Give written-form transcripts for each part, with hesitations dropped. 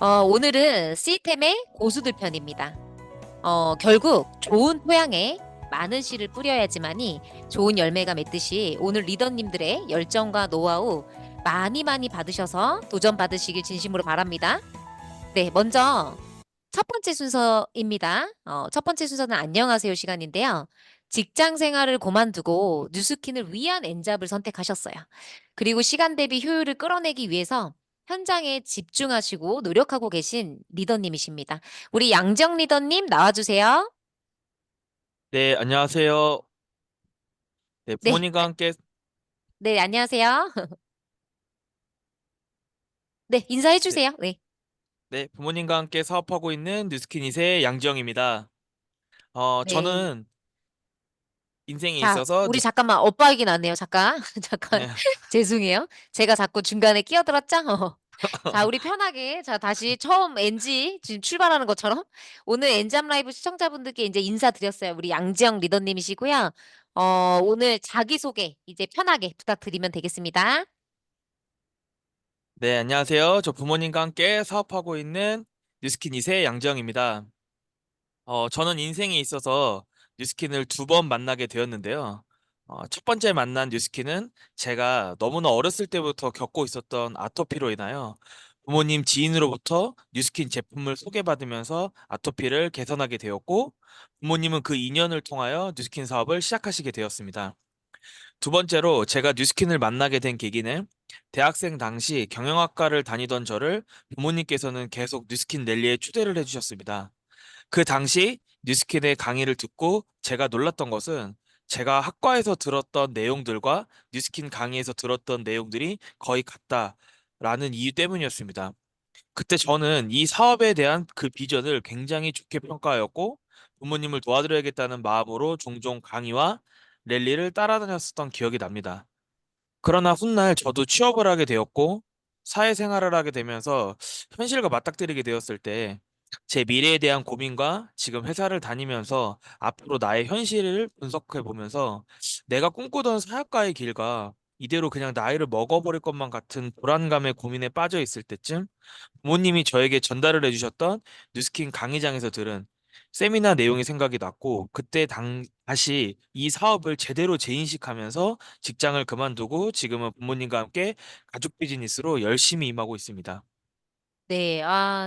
오늘은 시템의 고수들 편입니다. 결국 좋은 토양에 많은 씨를 뿌려야지만이 좋은 열매가 맺듯이 오늘 리더님들의 열정과 노하우 많이 많이 받으셔서 도전 받으시길 진심으로 바랍니다. 네, 먼저 첫 번째 순서입니다. 첫 번째 순서는 안녕하세요 시간인데요. 직장 생활을 그만두고 뉴스킨을 위한 엔잡을 선택하셨어요. 그리고 시간 대비 효율을 끌어내기 위해서 현장에 집중하시고 노력하고 계신 리더님이십니다. 우리 양정 리더님 나와주세요. 네, 안녕하세요. 네, 네, 부모님과 함께, 네, 안녕하세요. 네, 네, 인사해주세요. 네, 네, 부모님과 함께 사업하고 있는 뉴스키닛의 양지영입니다. 네. 저는 인생에 자, 있어서 우리 잠깐만, 오빠 얘기 나네요. 잠깐, 잠깐. 네, 죄송해요. 제가 자꾸 중간에 끼어들었죠? 자, 우리 편하게, 자, 다시 처음 NG, 지금 출발하는 것처럼. 오늘 엔잡 라이브 시청자분들께 이제 인사드렸어요. 우리 양지영 리더님이시고요. 오늘 자기소개 이제 편하게 부탁드리면 되겠습니다. 네, 안녕하세요. 저 부모님과 함께 사업하고 있는 뉴스키닛의 양지영입니다. 저는 인생에 있어서 뉴스킨을 두 번 만나게 되었는데요. 첫 번째 만난 뉴스킨은 제가 너무나 어렸을 때부터 겪고 있었던 아토피로 인하여 부모님 지인으로부터 뉴스킨 제품을 소개받으면서 아토피를 개선하게 되었고, 부모님은 그 인연을 통하여 뉴스킨 사업을 시작하시게 되었습니다. 두 번째로 제가 뉴스킨을 만나게 된 계기는 대학생 당시 경영학과를 다니던 저를 부모님께서는 계속 뉴스킨 랠리에 초대를 해주셨습니다. 그 당시 뉴스킨의 강의를 듣고 제가 놀랐던 것은 제가 학과에서 들었던 내용들과 뉴스킨 강의에서 들었던 내용들이 거의 같다라는 이유 때문이었습니다. 그때 저는 이 사업에 대한 그 비전을 굉장히 좋게 평가하였고, 부모님을 도와드려야겠다는 마음으로 종종 강의와 랠리를 따라다녔었던 기억이 납니다. 그러나 훗날 저도 취업을 하게 되었고, 사회생활을 하게 되면서 현실과 맞닥뜨리게 되었을 때 제 미래에 대한 고민과 지금 회사를 다니면서 앞으로 나의 현실을 분석해 보면서 내가 꿈꾸던 사학과의 길과 이대로 그냥 나이를 먹어버릴 것만 같은 불안감에 고민에 빠져 있을 때쯤 부모님이 저에게 전달을 해주셨던 뉴스킨 강의장에서 들은 세미나 내용이 생각이 났고, 그때 다시 이 사업을 제대로 재인식하면서 직장을 그만두고 지금은 부모님과 함께 가족 비즈니스로 열심히 임하고 있습니다. 네,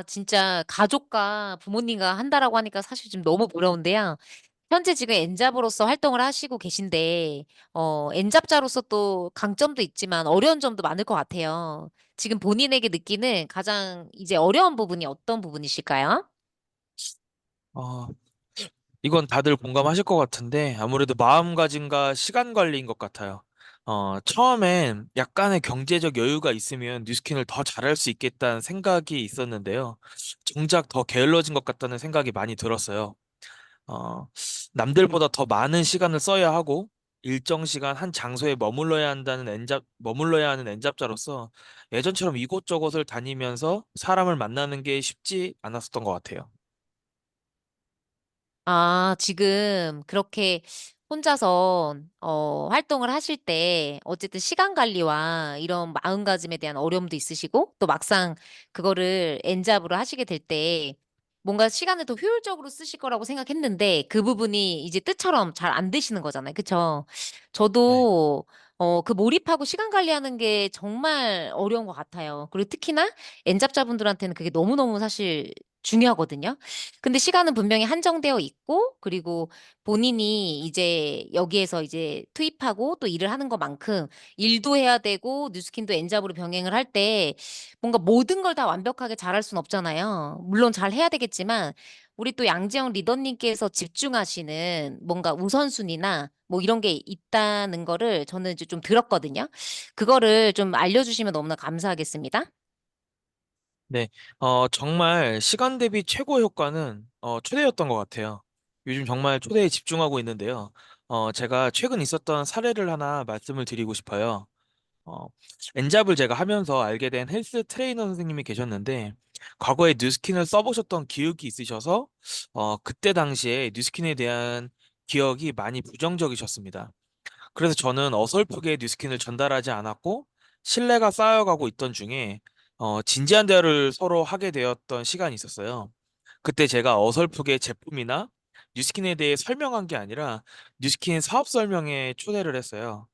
진짜 가족과 부모님과 한다라고 하니까 사실 좀 너무 부러운데요. 현재 지금 엔잡으로서 활동을 하시고 계신데, 엔잡자로서 또 강점도 있지만 어려운 점도 많을 것 같아요. 지금 본인에게 느끼는 가장 이제 어려운 부분이 어떤 부분이실까요? 어, 이건 다들 공감하실 것 같은데 아무래도 마음가짐과 시간 관리인 것 같아요. 처음엔 약간의 경제적 여유가 있으면 뉴스킨을 더 잘할 수 있겠다는 생각이 있었는데요. 정작 더 게을러진 것 같다는 생각이 많이 들었어요. 어, 남들보다 더 많은 시간을 써야 하고 일정 시간 한 장소에 머물러야 하는 엔잡자로서 예전처럼 이곳저곳을 다니면서 사람을 만나는 게 쉽지 않았었던 것 같아요. 지금 그렇게 혼자서 활동을 하실 때 어쨌든 시간 관리와 이런 마음가짐에 대한 어려움도 있으시고 또 막상 그거를 엔잡으로 하시게 될 때 뭔가 시간을 더 효율적으로 쓰실 거라고 생각했는데 그 부분이 이제 뜻처럼 잘 안 되시는 거잖아요. 그쵸? 네. 저도 그 몰입하고 시간 관리하는 게 정말 어려운 것 같아요. 그리고 특히나 엔잡자분들한테는 그게 너무너무 사실 중요하거든요. 근데 시간은 분명히 한정되어 있고, 그리고 본인이 이제 여기에서 이제 투입하고 또 일을 하는 것만큼 일도 해야 되고, 뉴스킨도 엔잡으로 병행을 할 때 뭔가 모든 걸 다 완벽하게 잘할 순 없잖아요. 물론 잘 해야 되겠지만, 우리 또 양지영 리더님께서 집중하시는 뭔가 우선순위나 뭐 이런 게 있다는 거를 저는 이제 좀 들었거든요. 그거를 좀 알려주시면 너무나 감사하겠습니다. 네, 정말 시간 대비 최고 효과는 초대였던 것 같아요. 요즘 정말 초대에 집중하고 있는데요. 제가 최근 있었던 사례를 하나 말씀을 드리고 싶어요. 어, 엔잡을 제가 하면서 알게 된 헬스 트레이너 선생님이 계셨는데, 과거에 뉴스킨을 써보셨던 기억이 있으셔서, 그때 당시에 뉴스킨에 대한 기억이 많이 부정적이셨습니다. 그래서 저는 어설프게 뉴스킨을 전달하지 않았고, 신뢰가 쌓여가고 있던 중에 진지한 대화를 서로 하게 되었던 시간이 있었어요. 그때 제가 어설프게 제품이나 뉴스킨에 대해 설명한 게 아니라 뉴스킨 사업 설명에 초대를 했어요.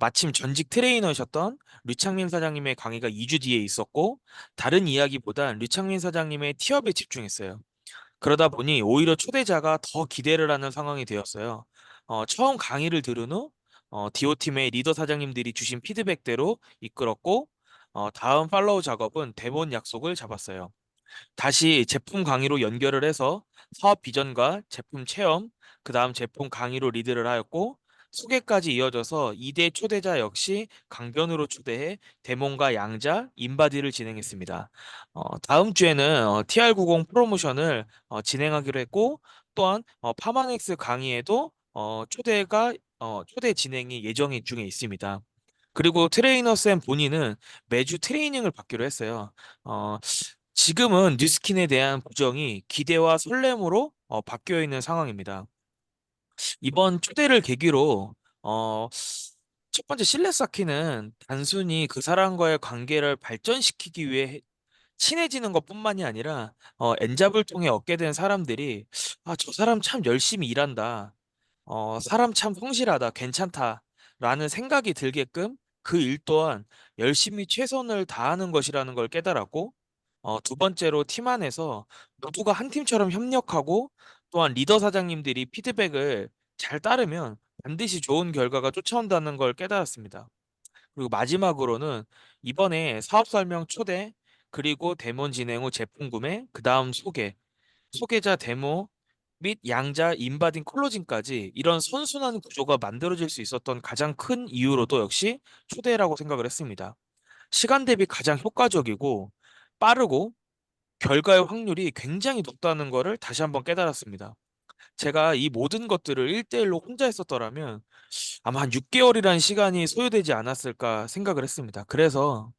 마침 전직 트레이너이셨던 류창민 사장님의 강의가 2주 뒤에 있었고, 다른 이야기보단 류창민 사장님의 티업에 집중했어요. 그러다 보니 오히려 초대자가 더 기대를 하는 상황이 되었어요. 처음 강의를 들은 후 디오팀의 리더 사장님들이 주신 피드백대로 이끌었고, 다음 팔로우 작업은 대본 약속을 잡았어요. 다시 제품 강의로 연결을 해서 사업 비전과 제품 체험, 그다음 제품 강의로 리드를 하였고, 소개까지 이어져서 2대 초대자 역시 강변으로 초대해 데몬과 양자, 인바디를 진행했습니다. 다음 주에는 TR90 프로모션을 진행하기로 했고, 또한 파마넥스 강의에도 초대 진행이 예정이 중에 있습니다. 그리고 트레이너 쌤 본인은 매주 트레이닝을 받기로 했어요. 어, 지금은 뉴스킨에 대한 부정이 기대와 설렘으로 바뀌어 있는 상황입니다. 이번 초대를 계기로 어, 첫 번째 실내 쌓기는 단순히 그 사람과의 관계를 발전시키기 위해 친해지는 것뿐만이 아니라 엔잡을 통해 얻게 된 사람들이 저 사람 참 열심히 일한다. 사람 참 성실하다, 괜찮다라는 생각이 들게끔 그 일 또한 열심히 최선을 다하는 것이라는 걸 깨달았고, 두 번째로 팀 안에서 모두가 한 팀처럼 협력하고, 또한 리더 사장님들이 피드백을 잘 따르면 반드시 좋은 결과가 쫓아온다는 걸 깨달았습니다. 그리고 마지막으로는 이번에 사업 설명 초대, 그리고 데몬 진행 후 제품 구매, 그 다음 소개자 데모, 및 양자 인바딘 클로징까지 이런 선순환 구조가 만들어질 수 있었던 가장 큰 이유로도 역시 초대라고 생각을 했습니다. 시간 대비 가장 효과적이고 빠르고 결과의 확률이 굉장히 높다는 것을 다시 한번 깨달았습니다. 제가 이 모든 것들을 1대1로 혼자 했었더라면 아마 한 6개월이라는 시간이 소요되지 않았을까 생각을 했습니다. 그래서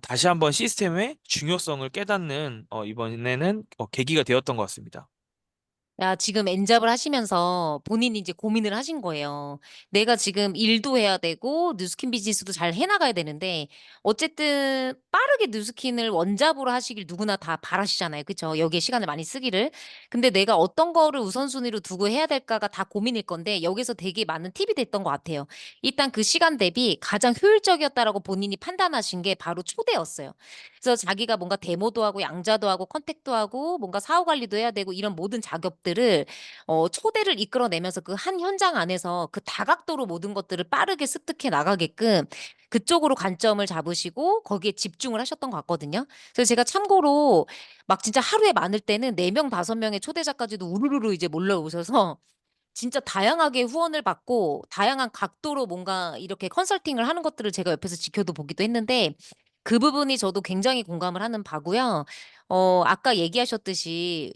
다시 한번 시스템의 중요성을 깨닫는 이번에는 계기가 되었던 것 같습니다. 야, 지금 엔잡을 하시면서 본인이 이제 고민을 하신 거예요. 내가 지금 일도 해야 되고, 뉴스킨 비즈니스도 잘 해나가야 되는데, 어쨌든 빠르게 뉴스킨을 원잡으로 하시길 누구나 다 바라시잖아요. 그쵸? 여기에 시간을 많이 쓰기를. 근데 내가 어떤 거를 우선순위로 두고 해야 될까가 다 고민일 건데, 여기서 되게 많은 팁이 됐던 것 같아요. 일단 그 시간 대비 가장 효율적이었다라고 본인이 판단하신 게 바로 초대였어요. 그래서 자기가 뭔가 데모도 하고 양자도 하고 컨택도 하고 뭔가 사후 관리도 해야 되고 이런 모든 작업들을 초대를 이끌어내면서 그 한 현장 안에서 그 다각도로 모든 것들을 빠르게 습득해 나가게끔 그쪽으로 관점을 잡으시고 거기에 집중을 하셨던 것 같거든요. 그래서 제가 참고로 막 진짜 하루에 많을 때는 4명, 5명의 초대자까지도 우르르르 이제 몰려오셔서 진짜 다양하게 후원을 받고 다양한 각도로 뭔가 이렇게 컨설팅을 하는 것들을 제가 옆에서 지켜도 보기도 했는데 그 부분이 저도 굉장히 공감을 하는 바고요. 아까 얘기하셨듯이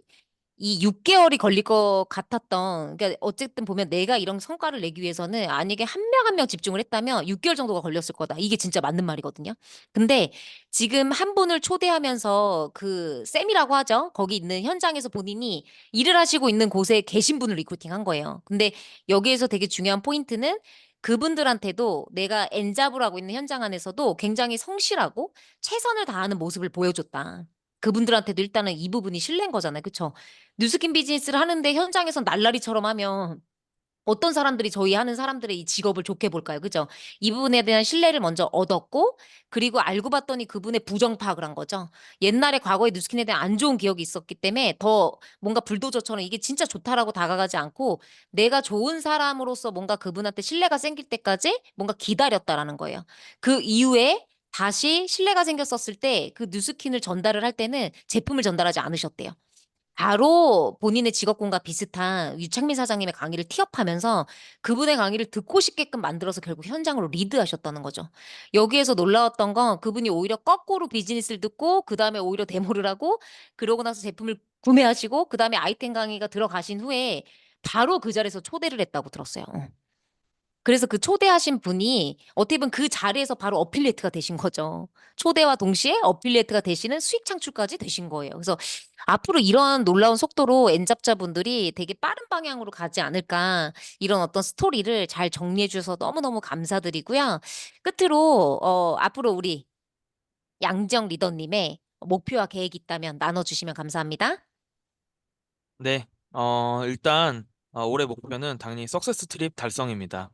이 6개월이 걸릴 것 같았던, 그러니까 어쨌든 보면 내가 이런 성과를 내기 위해서는 만약에 한 명 한 명 집중을 했다면 6개월 정도가 걸렸을 거다. 이게 진짜 맞는 말이거든요. 근데 지금 한 분을 초대하면서 그 쌤이라고 하죠. 거기 있는 현장에서 본인이 일을 하시고 있는 곳에 계신 분을 리크루팅 한 거예요. 근데 여기에서 되게 중요한 포인트는 그분들한테도 내가 엔잡을 하고 있는 현장 안에서도 굉장히 성실하고 최선을 다하는 모습을 보여줬다. 그분들한테도 일단은 이 부분이 신뢰인 거잖아요. 그쵸? 뉴스킨 비즈니스를 하는데 현장에서 날라리처럼 하면 어떤 사람들이 저희 하는 사람들의 이 직업을 좋게 볼까요? 그죠? 이 부분에 대한 신뢰를 먼저 얻었고, 그리고 알고 봤더니 그분의 부정 파악을 한 거죠. 옛날에 과거에 뉴스킨에 대한 안 좋은 기억이 있었기 때문에 더 뭔가 불도저처럼 이게 진짜 좋다라고 다가가지 않고 내가 좋은 사람으로서 뭔가 그분한테 신뢰가 생길 때까지 뭔가 기다렸다라는 거예요. 그 이후에 다시 신뢰가 생겼었을 때 그 뉴스킨을 전달을 할 때는 제품을 전달하지 않으셨대요. 바로 본인의 직업군과 비슷한 유창민 사장님의 강의를 티업하면서 그분의 강의를 듣고 싶게끔 만들어서 결국 현장으로 리드하셨다는 거죠. 여기에서 놀라웠던 건 그분이 오히려 거꾸로 비즈니스를 듣고 그다음에 오히려 데모를 하고 그러고 나서 제품을 구매하시고 그다음에 아이템 강의가 들어가신 후에 바로 그 자리에서 초대를 했다고 들었어요. 그래서 그 초대하신 분이 어떻게 보면 그 자리에서 바로 어필리에이트가 되신 거죠. 초대와 동시에 어필리에이트가 되시는 수익 창출까지 되신 거예요. 그래서 앞으로 이런 놀라운 속도로 엔잡자분들이 되게 빠른 방향으로 가지 않을까 이런 어떤 스토리를 잘 정리해 주셔서 너무너무 감사드리고요. 끝으로 앞으로 우리 양정 리더님의 목표와 계획이 있다면 나눠주시면 감사합니다. 네, 일단 올해 목표는 당연히 석세스 트립 달성입니다.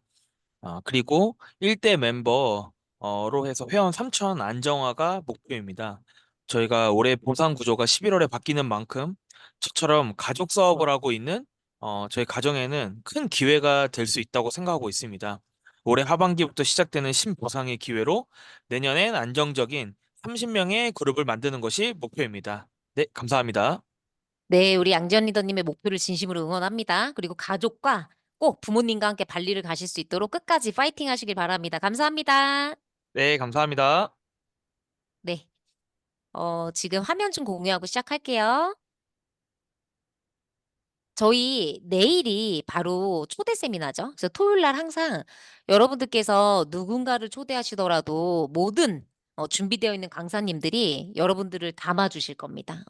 그리고 1대 멤버로 해서 회원 3천 안정화가 목표입니다. 저희가 올해 보상 구조가 11월에 바뀌는 만큼 저처럼 가족 사업을 하고 있는 저희 가정에는 큰 기회가 될 수 있다고 생각하고 있습니다. 올해 하반기부터 시작되는 신보상의 기회로 내년엔 안정적인 30명의 그룹을 만드는 것이 목표입니다. 네, 감사합니다. 네, 우리 양지연 리더님의 목표를 진심으로 응원합니다. 그리고 가족과 꼭 부모님과 함께 발리를 가실 수 있도록 끝까지 파이팅 하시길 바랍니다. 감사합니다. 네, 감사합니다. 네, 지금 화면 좀 공유하고 시작할게요. 저희 내일이 바로 초대 세미나죠. 그래서 토요일 날 항상 여러분들께서 누군가를 초대하시더라도 모든 준비되어 있는 강사님들이 여러분들을 담아주실 겁니다.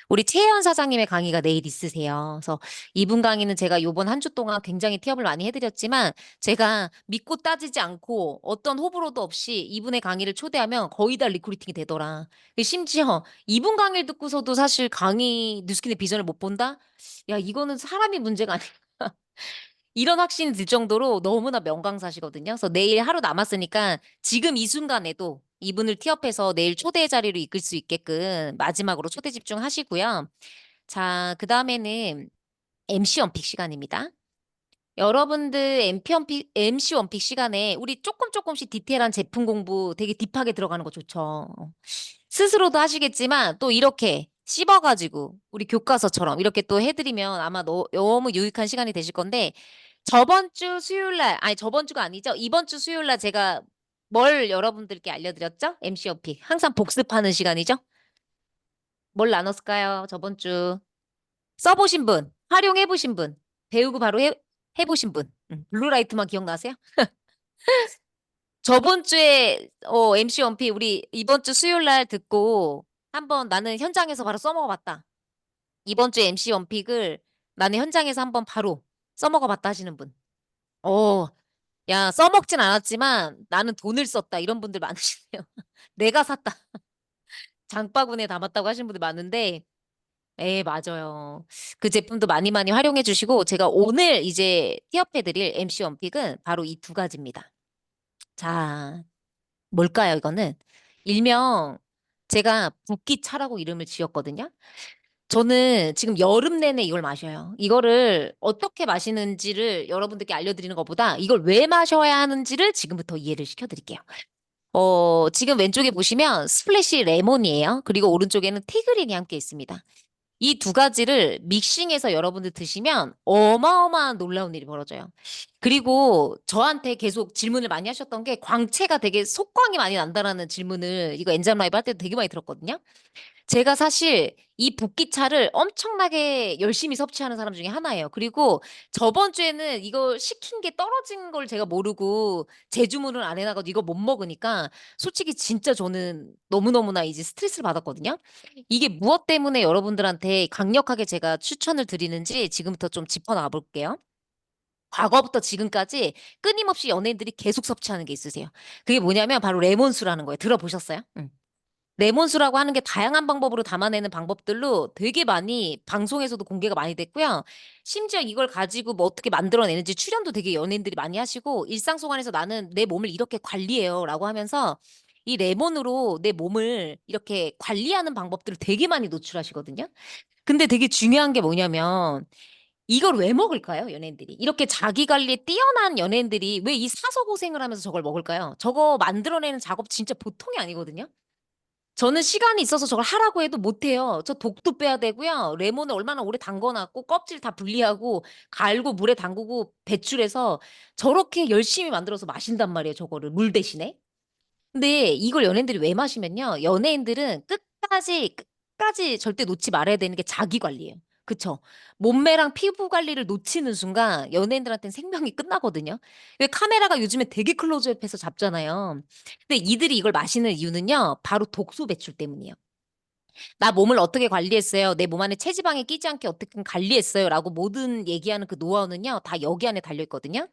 우리 최혜원 사장님의 강의가 내일 있으세요. 그래서 이분 강의는 제가 요번 한 주 동안 굉장히 티업을 많이 해드렸지만 제가 믿고 따지지 않고 어떤 호불호도 없이 이분의 강의를 초대하면 거의 다 리크루팅이 되더라. 심지어 이분 강의를 듣고서도 사실 강의 뉴스킨의 비전을 못 본다? 야, 이거는 사람이 문제가 아니야. 이런 확신이 들 정도로 너무나 명강사시거든요. 그래서 내일 하루 남았으니까 지금 이 순간에도 이분을 티업해서 내일 초대 자리로 이끌 수 있게끔 마지막으로 초대 집중하시고요. 자, 그 다음에는 MC 원픽 시간입니다. 여러분들 MC 원픽 시간에 우리 조금씩 디테일한 제품 공부 되게 딥하게 들어가는 거 좋죠. 스스로도 하시겠지만 또 이렇게 씹어가지고 우리 교과서처럼 이렇게 또 해드리면 아마 너무 유익한 시간이 되실 건데 저번 주 수요일 날, 아니 저번 주가 아니죠. 이번 주 수요일 날 제가 뭘 여러분들께 알려드렸죠? MC 원픽. 항상 복습하는 시간이죠. 뭘 나눴을까요? 저번 주. 써보신 분, 활용해보신 분, 배우고 바로 해보신 분. 블루라이트만 기억나세요? 저번 주에 MC 원피 우리 이번 주 수요일 날 듣고 한번 나는 현장에서 바로 써먹어봤다. 이번 주 MC 원픽을 나는 현장에서 한번 바로 써먹어봤다 하시는 분. 어, 야, 써먹진 않았지만 나는 돈을 썼다. 이런 분들 많으시네요. 내가 샀다. 장바구니에 담았다고 하시는 분들 많은데 예, 맞아요. 그 제품도 많이 활용해 주시고, 제가 오늘 이제 티업해드릴 MC 원픽은 바로 이 두 가지입니다. 자, 뭘까요, 이거는? 일명 제가 붓기차라고 이름을 지었거든요. 저는 지금 여름 내내 이걸 마셔요. 이거를 어떻게 마시는지를 여러분들께 알려드리는 것보다 이걸 왜 마셔야 하는지를 지금부터 이해를 시켜드릴게요. 지금 왼쪽에 보시면 스플래시 레몬이에요. 그리고 오른쪽에는 티그린이 함께 있습니다. 이 두 가지를 믹싱해서 여러분들 드시면 어마어마한 놀라운 일이 벌어져요. 그리고 저한테 계속 질문을 많이 하셨던 게 광채가 되게 속광이 많이 난다라는 질문을 이거 엔잡 라이브 할 때도 되게 많이 들었거든요. 제가 사실 이 붓기차를 엄청나게 열심히 섭취하는 사람 중에 하나예요. 그리고 저번 주에는 이거 시킨 게 떨어진 걸 제가 모르고 재주문을 안 해놔가지고 이거 못 먹으니까 솔직히 진짜 저는 너무너무나 이제 스트레스를 받았거든요. 이게 무엇 때문에 여러분들한테 강력하게 제가 추천을 드리는지 지금부터 좀 짚어나가 볼게요. 과거부터 지금까지 끊임없이 연예인들이 계속 섭취하는 게 있으세요. 그게 뭐냐면 바로 레몬수라는 거예요. 들어보셨어요? 응. 레몬수라고 하는 게 다양한 방법으로 담아내는 방법들로 되게 많이 방송에서도 공개가 많이 됐고요. 심지어 이걸 가지고 뭐 어떻게 만들어내는지 출연도 되게 연예인들이 많이 하시고 일상생활에서 나는 내 몸을 이렇게 관리해요 라고 하면서 이 레몬으로 내 몸을 이렇게 관리하는 방법들을 되게 많이 노출하시거든요. 근데 되게 중요한 게 뭐냐면 이걸 왜 먹을까요, 연예인들이? 이렇게 자기 관리에 뛰어난 연예인들이 왜 이 사서 고생을 하면서 저걸 먹을까요? 저거 만들어내는 작업 진짜 보통이 아니거든요. 저는 시간이 있어서 저걸 하라고 해도 못해요. 저 독도 빼야 되고요. 레몬을 얼마나 오래 담궈놨고 껍질 다 분리하고 갈고 물에 담그고 배출해서 저렇게 열심히 만들어서 마신단 말이에요. 저거를 물 대신에. 근데 이걸 연예인들이 왜 마시면요. 연예인들은 끝까지 절대 놓지 말아야 되는 게 자기 관리예요. 그쵸? 몸매랑 피부 관리를 놓치는 순간 연예인들한테는 생명이 끝나거든요. 왜 카메라가 요즘에 되게 클로즈업해서 잡잖아요. 근데 이들이 이걸 마시는 이유는요. 바로 독소 배출 때문이에요. 나 몸을 어떻게 관리했어요? 내 몸 안에 체지방이 끼지 않게 어떻게 관리했어요? 라고 모든 얘기하는 그 노하우는요. 다 여기 안에 달려 있거든요.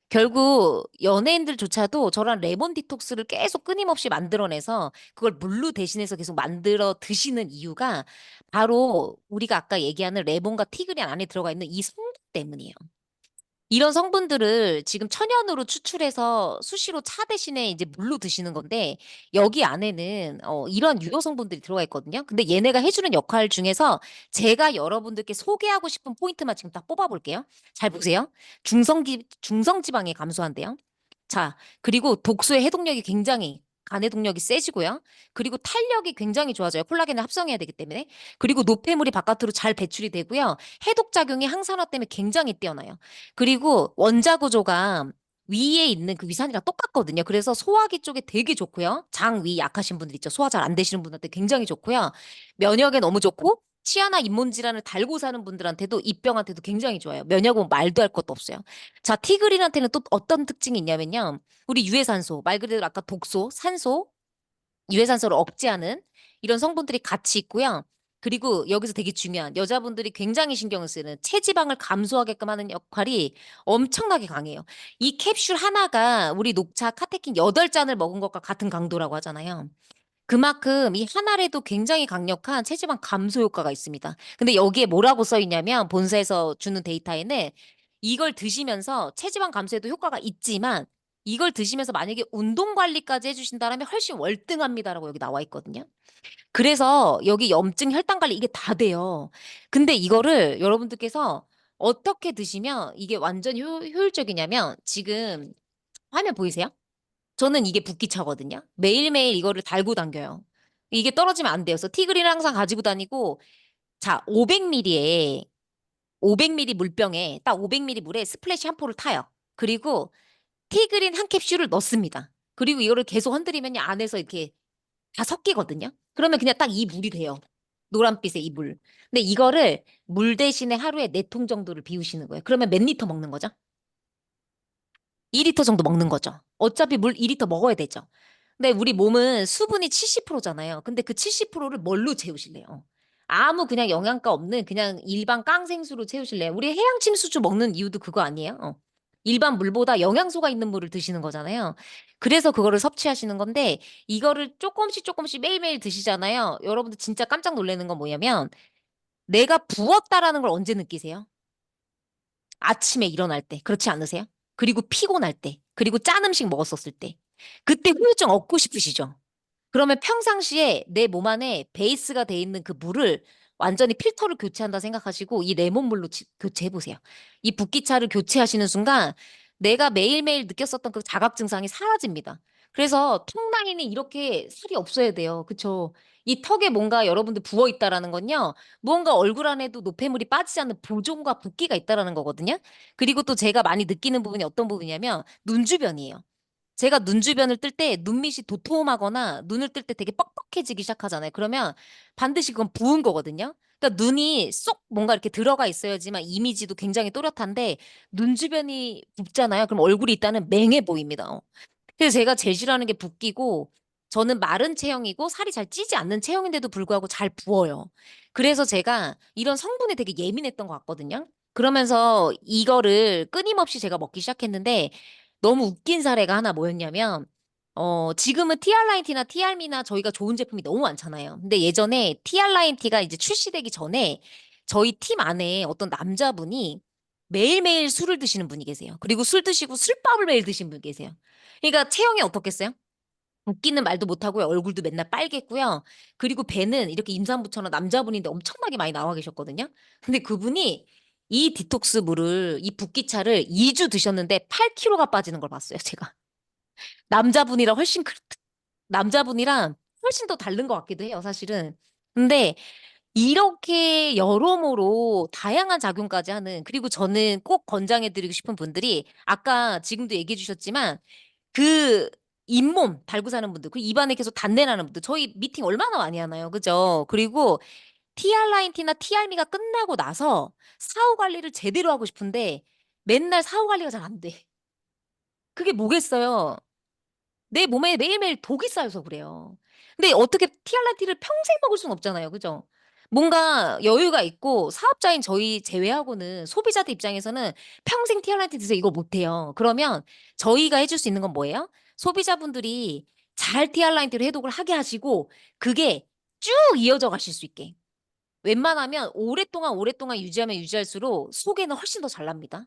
결국 연예인들조차도 저런 레몬 디톡스를 계속 끊임없이 만들어내서 그걸 물로 대신해서 계속 만들어 드시는 이유가 바로 우리가 아까 얘기하는 레몬과 티그린 안에 들어가 있는 이 성분 때문이에요. 이런 성분들을 지금 천연으로 추출해서 수시로 차 대신에 이제 물로 드시는 건데 여기 안에는 이런 유효 성분들이 들어가 있거든요. 근데 얘네가 해주는 역할 중에서 제가 여러분들께 소개하고 싶은 포인트만 지금 딱 뽑아볼게요. 잘 보세요. 중성지방이 감소한대요. 자, 그리고 독소의 해독력이 굉장히 간해독력이 세지고요. 그리고 탄력이 굉장히 좋아져요. 콜라겐을 합성해야 되기 때문에. 그리고 노폐물이 바깥으로 잘 배출이 되고요. 해독 작용이 항산화 때문에 굉장히 뛰어나요. 그리고 원자 구조가 위에 있는 그 위산이랑 똑같거든요. 그래서 소화기 쪽에 되게 좋고요. 장 위 약하신 분들 있죠. 소화 잘 안 되시는 분한테 굉장히 좋고요. 면역에 너무 좋고 치아나 잇몸 질환을 달고 사는 분들한테도 입병한테도 굉장히 좋아요. 면역은 말도 할 것도 없어요. 자, 티그린한테는 또 어떤 특징이 있냐면요. 우리 유해산소, 말 그대로 아까 독소, 산소, 유해산소를 억제하는 이런 성분들이 같이 있고요. 그리고 여기서 되게 중요한 여자분들이 굉장히 신경을 쓰는 체지방을 감소하게끔 하는 역할이 엄청나게 강해요. 이 캡슐 하나가 우리 녹차 카테킨 8잔을 먹은 것과 같은 강도라고 하잖아요. 그만큼 이 하나에도 굉장히 강력한 체지방 감소 효과가 있습니다. 근데 여기에 뭐라고 써 있냐면 본사에서 주는 데이터에는 이걸 드시면서 체지방 감소에도 효과가 있지만 이걸 드시면서 만약에 운동 관리까지 해주신다면 훨씬 월등합니다라고 여기 나와 있거든요. 그래서 여기 염증, 혈당 관리 이게 다 돼요. 근데 이거를 여러분들께서 어떻게 드시면 이게 완전 효율적이냐면 지금 화면 보이세요? 저는 이게 붓기차거든요. 매일매일 이거를 달고 당겨요. 이게 떨어지면 안 돼요. 그래서 티그린을 항상 가지고 다니고, 자, 500ml에, 500ml 물병에, 딱 500ml 물에 스플래시 한 포를 타요. 그리고 티그린 한 캡슐을 넣습니다. 그리고 이거를 계속 흔들리면 안에서 이렇게 다 섞이거든요. 그러면 그냥 딱 이 물이 돼요. 노란빛의 이 물. 근데 이거를 물 대신에 하루에 4통 정도를 비우시는 거예요. 그러면 몇 리터 먹는 거죠? 2리터 정도 먹는 거죠. 어차피 물 2리터 먹어야 되죠. 근데 우리 몸은 수분이 70%잖아요. 근데 그 70%를 뭘로 채우실래요? 아무 그냥 영양가 없는 그냥 일반 깡생수로 채우실래요? 우리 해양 침수주 먹는 이유도 그거 아니에요? 일반 물보다 영양소가 있는 물을 드시는 거잖아요. 그래서 그거를 섭취하시는 건데 이거를 조금씩 조금씩 매일매일 드시잖아요. 여러분들 진짜 깜짝 놀라는 건 뭐냐면 내가 부었다라는 걸 언제 느끼세요? 아침에 일어날 때. 그렇지 않으세요? 그리고 피곤할 때. 그리고 짠 음식 먹었었을 때. 그때 후유증 얻고 싶으시죠? 그러면 평상시에 내 몸 안에 베이스가 돼 있는 그 물을 완전히 필터를 교체한다 생각하시고 이 레몬물로 교체해 보세요. 이 붓기차를 교체하시는 순간 내가 매일매일 느꼈었던 그 자각 증상이 사라집니다. 그래서 턱 라인이 이렇게 살이 없어야 돼요. 그쵸? 이 턱에 뭔가 여러분들 부어 있다라는 건요. 무언가 얼굴 안에도 노폐물이 빠지지 않는 보존과 붓기가 있다라는 거거든요. 그리고 또 제가 많이 느끼는 부분이 어떤 부분이냐면 눈 주변이에요. 제가 눈 주변을 뜰 때 눈밑이 도톰하거나 눈을 뜰 때 되게 뻑뻑해지기 시작하잖아요. 그러면 반드시 그건 부은 거거든요. 그러니까 눈이 쏙 뭔가 이렇게 들어가 있어야지만 이미지도 굉장히 또렷한데 눈 주변이 붓잖아요. 그럼 얼굴이 일단은 맹해 보입니다. 그래서 제가 제일 싫어하는 게 붓기고 저는 마른 체형이고 살이 잘 찌지 않는 체형인데도 불구하고 잘 부어요. 그래서 제가 이런 성분에 되게 예민했던 것 같거든요. 그러면서 이거를 끊임없이 제가 먹기 시작했는데 너무 웃긴 사례가 하나 뭐였냐면 지금은 TR9T나 TRM이나 저희가 좋은 제품이 너무 많잖아요. 근데 예전에 TR9T가 이제 출시되기 전에 저희 팀 안에 어떤 남자분이 매일매일 술을 드시는 분이 계세요. 그리고 술 드시고 술밥을 매일 드시는 분 계세요. 그러니까 체형이 어떻겠어요? 웃기는 말도 못하고요. 얼굴도 맨날 빨갰고요. 그리고 배는 이렇게 임산부처럼 남자분인데 엄청나게 많이 나와 계셨거든요. 근데 그분이 이 디톡스 물을, 이 붓기차를 2주 드셨는데 8kg가 빠지는 걸 봤어요, 제가. 남자분이랑 남자분이랑 훨씬 더 다른 것 같기도 해요, 사실은. 근데 이렇게 여러모로 다양한 작용까지 하는, 그리고 저는 꼭 권장해드리고 싶은 분들이 아까 지금도 얘기해 주셨지만 그 잇몸 달고 사는 분들, 그 입안에 계속 단내 나는 분들, 저희 미팅 얼마나 많이 하나요? 그죠? 그리고 TR9T나 TRM가 끝나고 나서 사후 관리를 제대로 하고 싶은데 맨날 사후 관리가 잘 안 돼. 그게 뭐겠어요? 내 몸에 매일매일 독이 쌓여서 그래요. 근데 어떻게 TR9T를 평생 먹을 수는 없잖아요. 그죠? 뭔가 여유가 있고 사업자인 저희 제외하고는 소비자들 입장에서는 평생 티알라이트 드세요 이거 못해요. 그러면 저희가 해줄 수 있는 건 뭐예요? 소비자분들이 잘 티알라이트를 해독을 하게 하시고 그게 쭉 이어져 가실 수 있게. 웬만하면 오랫동안 유지하면 유지할수록 소개는 훨씬 더 잘 납니다.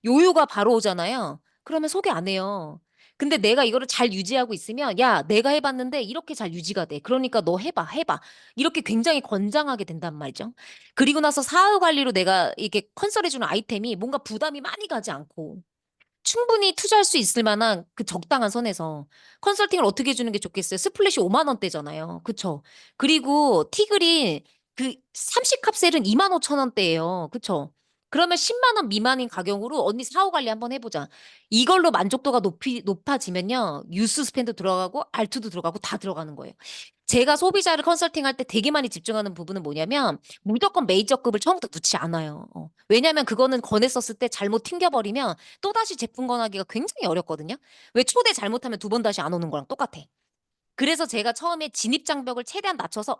요요가 바로 오잖아요. 그러면 소개 안 해요. 근데 내가 이거를 잘 유지하고 있으면 야, 내가 해봤는데 이렇게 잘 유지가 돼. 그러니까 너 해봐, 해봐. 이렇게 굉장히 권장하게 된단 말이죠. 그리고 나서 사후 관리로 내가 이렇게 컨설해주는 아이템이 뭔가 부담이 많이 가지 않고 충분히 투자할 수 있을 만한 그 적당한 선에서 컨설팅을 어떻게 해주는 게 좋겠어요? 스플래시 5만 원대잖아요. 그쵸? 그리고 티글이 그 30캅셀은 2만 5천 원대예요. 그쵸? 그러면 10만 원 미만인 가격으로 언니 사후 관리 한번 해보자. 이걸로 만족도가 높아지면요. 유스 스펜도 들어가고 알투도 들어가고 다 들어가는 거예요. 제가 소비자를 컨설팅할 때 되게 많이 집중하는 부분은 뭐냐면 무조건 메이저급을 처음부터 넣지 않아요. 왜냐하면 그거는 권했었을 때 잘못 튕겨버리면 또다시 제품 권하기가 굉장히 어렵거든요. 왜 초대 잘못하면 두 번 다시 안 오는 거랑 똑같아. 그래서 제가 처음에 진입 장벽을 최대한 낮춰서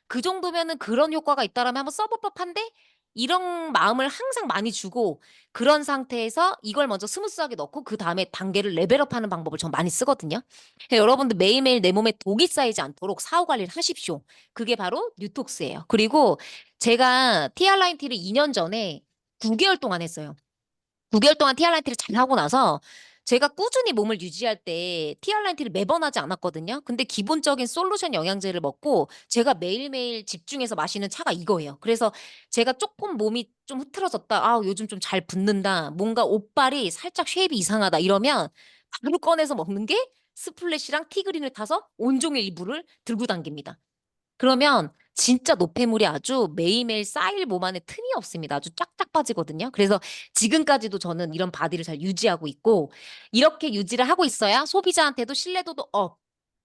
그 정도면은 그런 효과가 있다라면 한번 써볼 법한데 이런 마음을 항상 많이 주고 그런 상태에서 이걸 먼저 스무스하게 넣고 그 다음에 단계를 레벨업하는 방법을 전 많이 쓰거든요. 그래서 여러분들 매일매일 내 몸에 독이 쌓이지 않도록 사후 관리를 하십시오. 그게 바로 뉴톡스예요. 그리고 제가 티알라인티를 2년 전에 9개월 동안 했어요. 9개월 동안 티알라인티를 잘 하고 나서 제가 꾸준히 몸을 유지할 때 티알라인티를 매번 하지 않았거든요. 근데 기본적인 솔루션 영양제를 먹고 제가 매일매일 집중해서 마시는 차가 이거예요. 그래서 제가 조금 몸이 좀 흐트러졌다. 아, 요즘 좀 잘 붓는다. 뭔가 옷발이 살짝 쉐입이 이상하다. 이러면 바로 꺼내서 먹는 게 스플래시랑 티그린을 타서 온종일 이불을 들고 당깁니다. 그러면 진짜 노폐물이 아주 매일매일 쌓일 몸 안에 틈이 없습니다. 아주 쫙쫙 빠지거든요. 그래서 지금까지도 저는 이런 바디를 잘 유지하고 있고 이렇게 유지를 하고 있어야 소비자한테도 신뢰도도 업.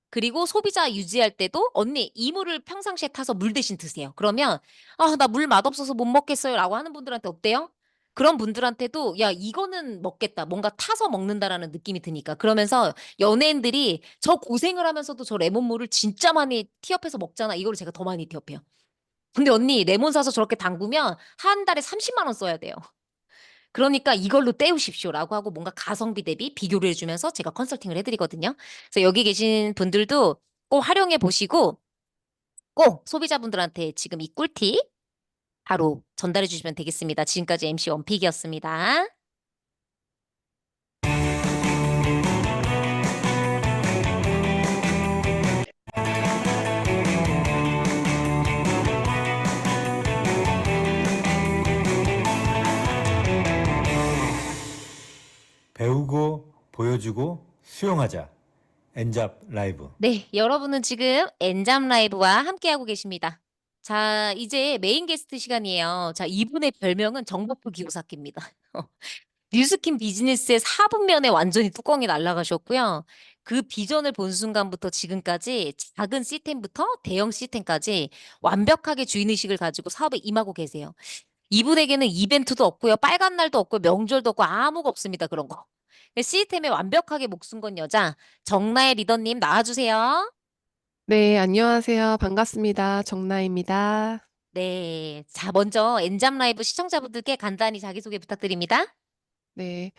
그리고 소비자 유지할 때도 언니 이 물을 평상시에 타서 물 대신 드세요. 그러면 아, 나 물 맛없어서 못 먹겠어요 라고 하는 분들한테 어때요? 그런 분들한테도 야, 이거는 먹겠다. 뭔가 타서 먹는다라는 느낌이 드니까. 그러면서 연예인들이 저 고생을 하면서도 저 레몬물을 진짜 많이 티업해서 먹잖아. 이거를 제가 더 많이 티업해요. 근데 언니 레몬 사서 저렇게 담그면 한 달에 30만 원 써야 돼요. 그러니까 이걸로 때우십시오라고 하고 뭔가 가성비 대비 비교를 해주면서 제가 컨설팅을 해드리거든요. 그래서 여기 계신 분들도 꼭 활용해 보시고 꼭 소비자분들한테 지금 이 꿀팁 바로 전달해 주시면 되겠습니다. 지금까지 MC 원픽이었습니다. 배우고 보여주고 수용하자. 엔잡 라이브. 네, 여러분은 지금 엔잡 라이브와 함께하고 계십니다. 자, 이제 메인 게스트 시간이에요. 자, 이분의 별명은 정보프 기호사키입니다. 뉴스킨 비즈니스의 4분면에 완전히 뚜껑이 날아가셨고요. 그 비전을 본 순간부터 지금까지 작은 시스템부터 대형 시스템까지 완벽하게 주인의식을 가지고 사업에 임하고 계세요. 이분에게는 이벤트도 없고요. 빨간 날도 없고 명절도 없고 아무거 없습니다. 그런 거. 시스템에 완벽하게 목숨 건 여자 정나의 리더님 나와주세요. 네, 안녕하세요. 반갑습니다. 정나입니다. 네. 자, 먼저 엔잡 라이브 시청자분들께 간단히 자기소개 부탁드립니다. 네,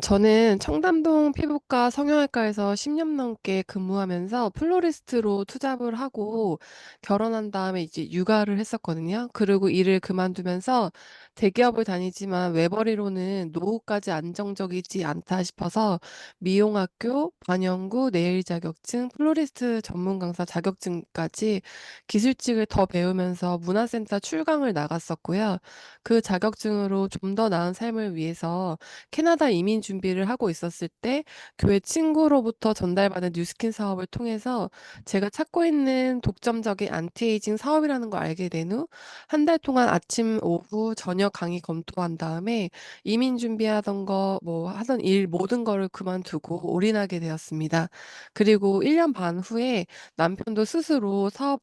저는 청담동 피부과 성형외과에서 10년 넘게 근무하면서 플로리스트로 투잡을 하고 결혼한 다음에 이제 육아를 했었거든요. 그리고 일을 그만두면서 대기업을 다니지만 외벌이로는 노후까지 안정적이지 않다 싶어서 미용학교, 반영구, 네일 자격증, 플로리스트 전문 강사 자격증까지 기술직을 더 배우면서 문화센터 출강을 나갔었고요. 그 자격증으로 좀 더 나은 삶을 위해서 캐나다 이민 준비를 하고 있었을 때 교회 친구로부터 전달받은 뉴스킨 사업을 통해서 제가 찾고 있는 독점적인 안티에이징 사업이라는 걸 알게 된 후 한 달 동안 아침, 오후, 저녁 강의 검토한 다음에 이민 준비하던 거 뭐 하던 일 모든 거를 그만두고 올인하게 되었습니다. 그리고 1년 반 후에 남편도 스스로 사업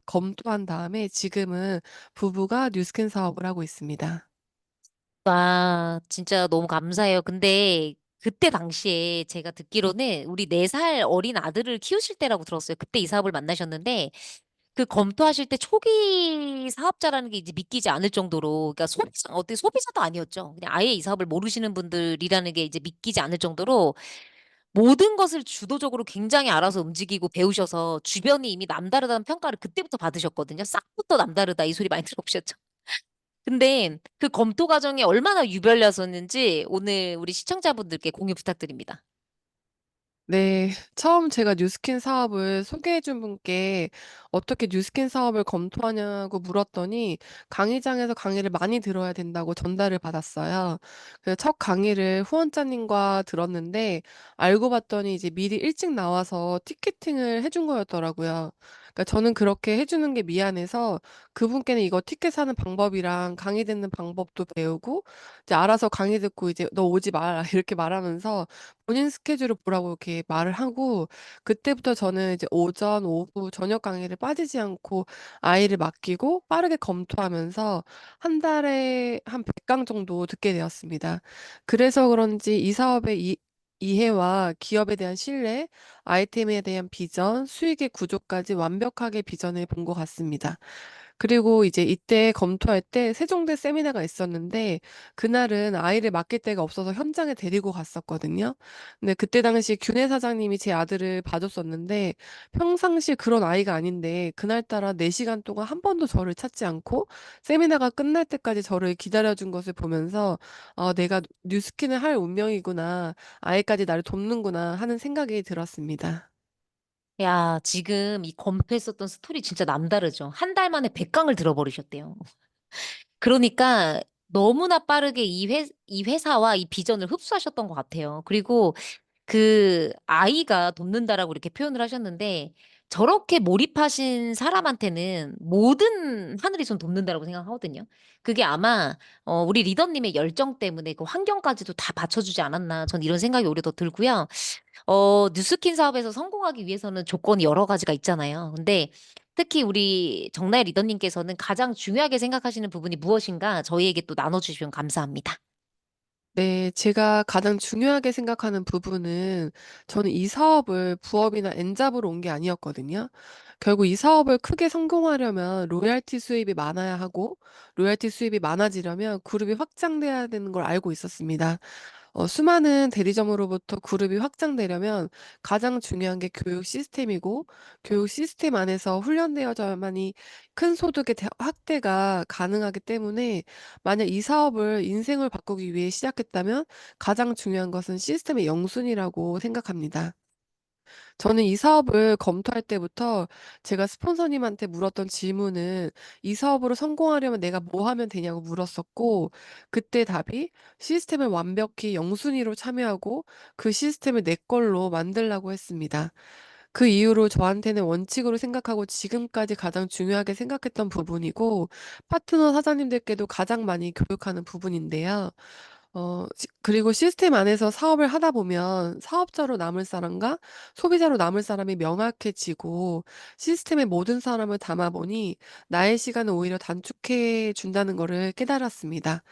검토한 다음에 지금은 부부가 뉴스킨 사업을 하고 있습니다. 와, 진짜 너무 감사해요. 근데 그때 당시에 제가 듣기로는 우리 4살 어린 아들을 키우실 때라고 들었어요. 그때 이 사업을 만나셨는데 그 검토하실 때 초기 사업자라는 게 이제 믿기지 않을 정도로, 그러니까 소비자, 어떻게 소비자도 아니었죠. 그냥 아예 이 사업을 모르시는 분들이라는 게 이제 믿기지 않을 정도로 모든 것을 주도적으로 굉장히 알아서 움직이고 배우셔서 주변이 이미 남다르다는 평가를 그때부터 받으셨거든요. 싹부터 남다르다 이 소리 많이 들어보셨죠? 근데 그 검토 과정이 얼마나 유별났었는지 오늘 우리 시청자분들께 공유 부탁드립니다. 네. 처음 제가 뉴스킨 사업을 소개해 준 분께 어떻게 뉴스킨 사업을 검토하냐고 물었더니 강의장에서 강의를 많이 들어야 된다고 전달을 받았어요. 그래서 첫 강의를 후원자님과 들었는데 알고 봤더니 이제 미리 일찍 나와서 티켓팅을 해준 거였더라고요. 그러니까 저는 그렇게 해 주는 게 미안해서 그분께는 이거 티켓 사는 방법이랑 강의 듣는 방법도 배우고 이제 알아서 강의 듣고 이제 "너 오지 마라." 이렇게 말하면서 본인 스케줄을 보라고 이렇게 말을 하고 그때부터 저는 이제 오전, 오후, 저녁 강의를 빠지지 않고 아이를 맡기고 빠르게 검토하면서 한 달에 한 100강 정도 듣게 되었습니다. 그래서 그런지 이 사업의 이해와 기업에 대한 신뢰, 아이템에 대한 비전, 수익의 구조까지 완벽하게 비전을 본 것 같습니다. 그리고 이제 이때 검토할 때 세종대 세미나가 있었는데 그날은 아이를 맡길 데가 없어서 현장에 데리고 갔었거든요. 근데 그때 당시 균해 사장님이 제 아들을 봐 줬었는데 평상시에 그런 아이가 아닌데 그날따라 4 시간 동안 한 번도 저를 찾지 않고 세미나가 끝날 때까지 저를 기다려 준 것을 보면서 '내가 뉴스킨을 할 운명이구나. 아이까지 나를 돕는구나.' 하는 생각이 들었습니다. 야, 지금 이 검토했었던 스토리 진짜 남다르죠. 한 달 만에 100강을 들어버리셨대요. 그러니까 너무나 빠르게 이 회사와 이 비전을 흡수하셨던 것 같아요. 그리고 그 아이가 돕는다라고 이렇게 표현을 하셨는데 저렇게 몰입하신 사람한테는 모든 하늘이 전 돕는다라고 생각하거든요. 그게 아마 우리 리더님의 열정 때문에 그 환경까지도 다 받쳐주지 않았나 전 이런 생각이 오히려 더 들고요. 뉴스킨 사업에서 성공하기 위해서는 조건이 여러 가지가 있잖아요. 근데 특히 우리 정나혜 리더님께서는 가장 중요하게 생각하시는 부분이 무엇인가 저희에게 또 나눠주시면 감사합니다. 네. 제가 가장 중요하게 생각하는 부분은 저는 이 사업을 부업이나 엔잡으로 온 게 아니었거든요. 결국 이 사업을 크게 성공하려면 로열티 수입이 많아야 하고 로열티 수입이 많아지려면 그룹이 확장돼야 되는 걸 알고 있었습니다. 수많은 대리점으로부터 그룹이 확장되려면 가장 중요한 게 교육 시스템이고 교육 시스템 안에서 훈련되어져야만이 큰 소득의 확대가 가능하기 때문에 만약 이 사업을 인생을 바꾸기 위해 시작했다면 가장 중요한 것은 시스템의 영순이라고 생각합니다. 저는 이 사업을 검토할 때부터 제가 스폰서님한테 물었던 질문은 "이 사업으로 성공하려면 내가 뭐 하면 되냐."고 물었었고 그때 답이 시스템을 완벽히 영순위로 참여하고 그 시스템을 내 걸로 만들라고 했습니다. 그 이후로 저한테는 원칙으로 생각하고 지금까지 가장 중요하게 생각했던 부분이고 파트너 사장님들께도 가장 많이 교육하는 부분인데요. 그리고 시스템 안에서 사업을 하다 보면 사업자로 남을 사람과 소비자로 남을 사람이 명확해지고 시스템에 모든 사람을 담아 보니 나의 시간을 오히려 단축해 준다는 거를 깨달았습니다.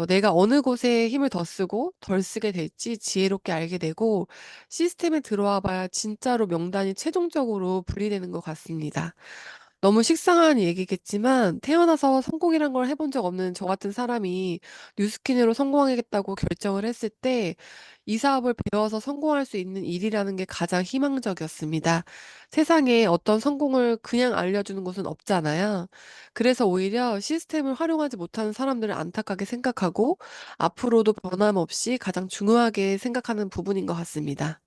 내가 어느 곳에 힘을 더 쓰고 덜 쓰게 될지 지혜롭게 알게 되고 시스템에 들어와 봐야 진짜로 명단이 최종적으로 분리되는 것 같습니다. 너무 식상한 얘기겠지만 태어나서 성공이란 걸 해본 적 없는 저 같은 사람이 뉴스킨으로 성공하겠다고 결정을 했을 때 이 사업을 배워서 성공할 수 있는 일이라는 게 가장 희망적이었습니다. 세상에 어떤 성공을 그냥 알려주는 곳은 없잖아요. 그래서 오히려 시스템을 활용하지 못하는 사람들을 안타깝게 생각하고 앞으로도 변함없이 가장 중요하게 생각하는 부분인 것 같습니다.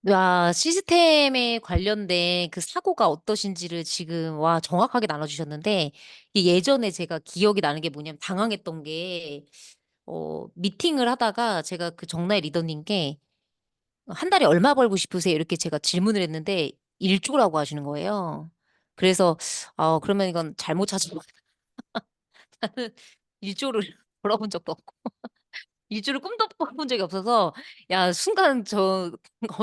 와, 시스템에 관련된 그 사고가 어떠신지를 지금 와 정확하게 나눠주셨는데 이 예전에 제가 기억이 나는 게 뭐냐면 당황했던 게 미팅을 하다가 제가 그 정나혜 리더님께 "한 달에 얼마 벌고 싶으세요?" 이렇게 제가 질문을 했는데 1 조라고 하시는 거예요. 그래서 그러면 이건 잘못 찾은 나는 1 조를 벌어본 적도 없고 일주를 꿈도 꿔본 적이 없어서 야 순간 저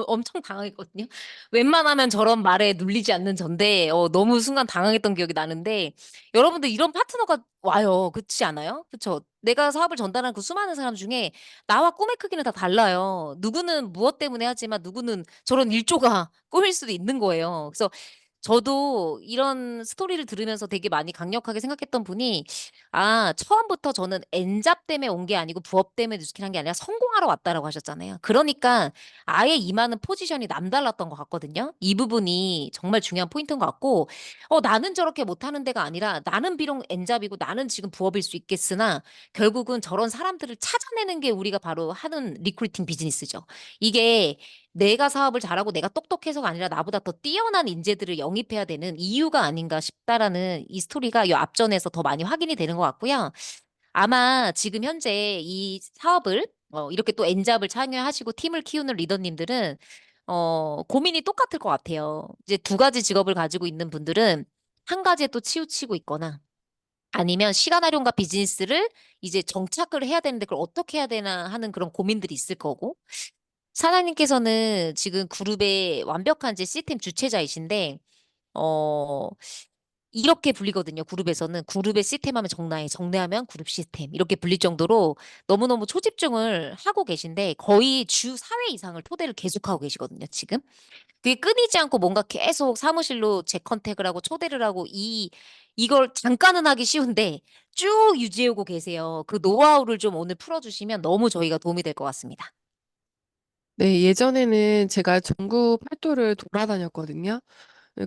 엄청 당황했거든요. 웬만하면 저런 말에 눌리지 않는 전데 너무 순간 당황했던 기억이 나는데 여러분들 이런 파트너가 와요. 그렇지 않아요? 그쵸? 내가 사업을 전달하는 그 수많은 사람 중에 나와 꿈의 크기는 다 달라요. 누구는 무엇 때문에 하지만 누구는 저런 일조가 꿈일 수도 있는 거예요. 그래서 저도 이런 스토리를 들으면서 되게 많이 강력하게 생각했던 분이 처음부터 저는 엔잡 때문에 온 게 아니고 부업 때문에 뉴스킨 한 게 아니라 성공하러 왔다라고 하셨잖아요. 그러니까 아예 임하는 포지션이 남달랐던 것 같거든요. 이 부분이 정말 중요한 포인트인 것 같고, 나는 저렇게 못하는 데가 아니라 나는 비록 엔잡이고 나는 지금 부업일 수 있겠으나 결국은 저런 사람들을 찾아내는 게 우리가 바로 하는 리크루팅 비즈니스죠. 이게 내가 사업을 잘하고 내가 똑똑해서가 아니라 나보다 더 뛰어난 인재들을 영입해야 되는 이유가 아닌가 싶다라는 이 스토리가 이 앞전에서 더 많이 확인이 되는 것 같고요. 아마 지금 현재 이 사업을 이렇게 또 엔잡을 참여하시고 팀을 키우는 리더님들은 고민이 똑같을 것 같아요. 이제 두 가지 직업을 가지고 있는 분들은 한 가지에 또 치우치고 있거나 아니면 시간 활용과 비즈니스를 이제 정착을 해야 되는데 그걸 어떻게 해야 되나 하는 그런 고민들이 있을 거고, 사장님께서는 지금 그룹의 완벽한 이제 시스템 주체자이신데, 어, 이렇게 불리거든요. 그룹에서는 그룹의 시스템 하면 정나해, 정나하면 그룹 시스템 이렇게 불릴 정도로 너무너무 초집중을 하고 계신데 거의 주 4회 이상을 토대를 계속하고 계시거든요. 지금 그게 끊이지 않고 뭔가 계속 사무실로 재컨택을 하고 초대를 하고 이걸 잠깐은 하기 쉬운데 쭉 유지하고 계세요. 그 노하우를 좀 오늘 풀어주시면 너무 저희가 도움이 될 것 같습니다. 네, 예전에는 제가 전국 팔도를 돌아다녔거든요.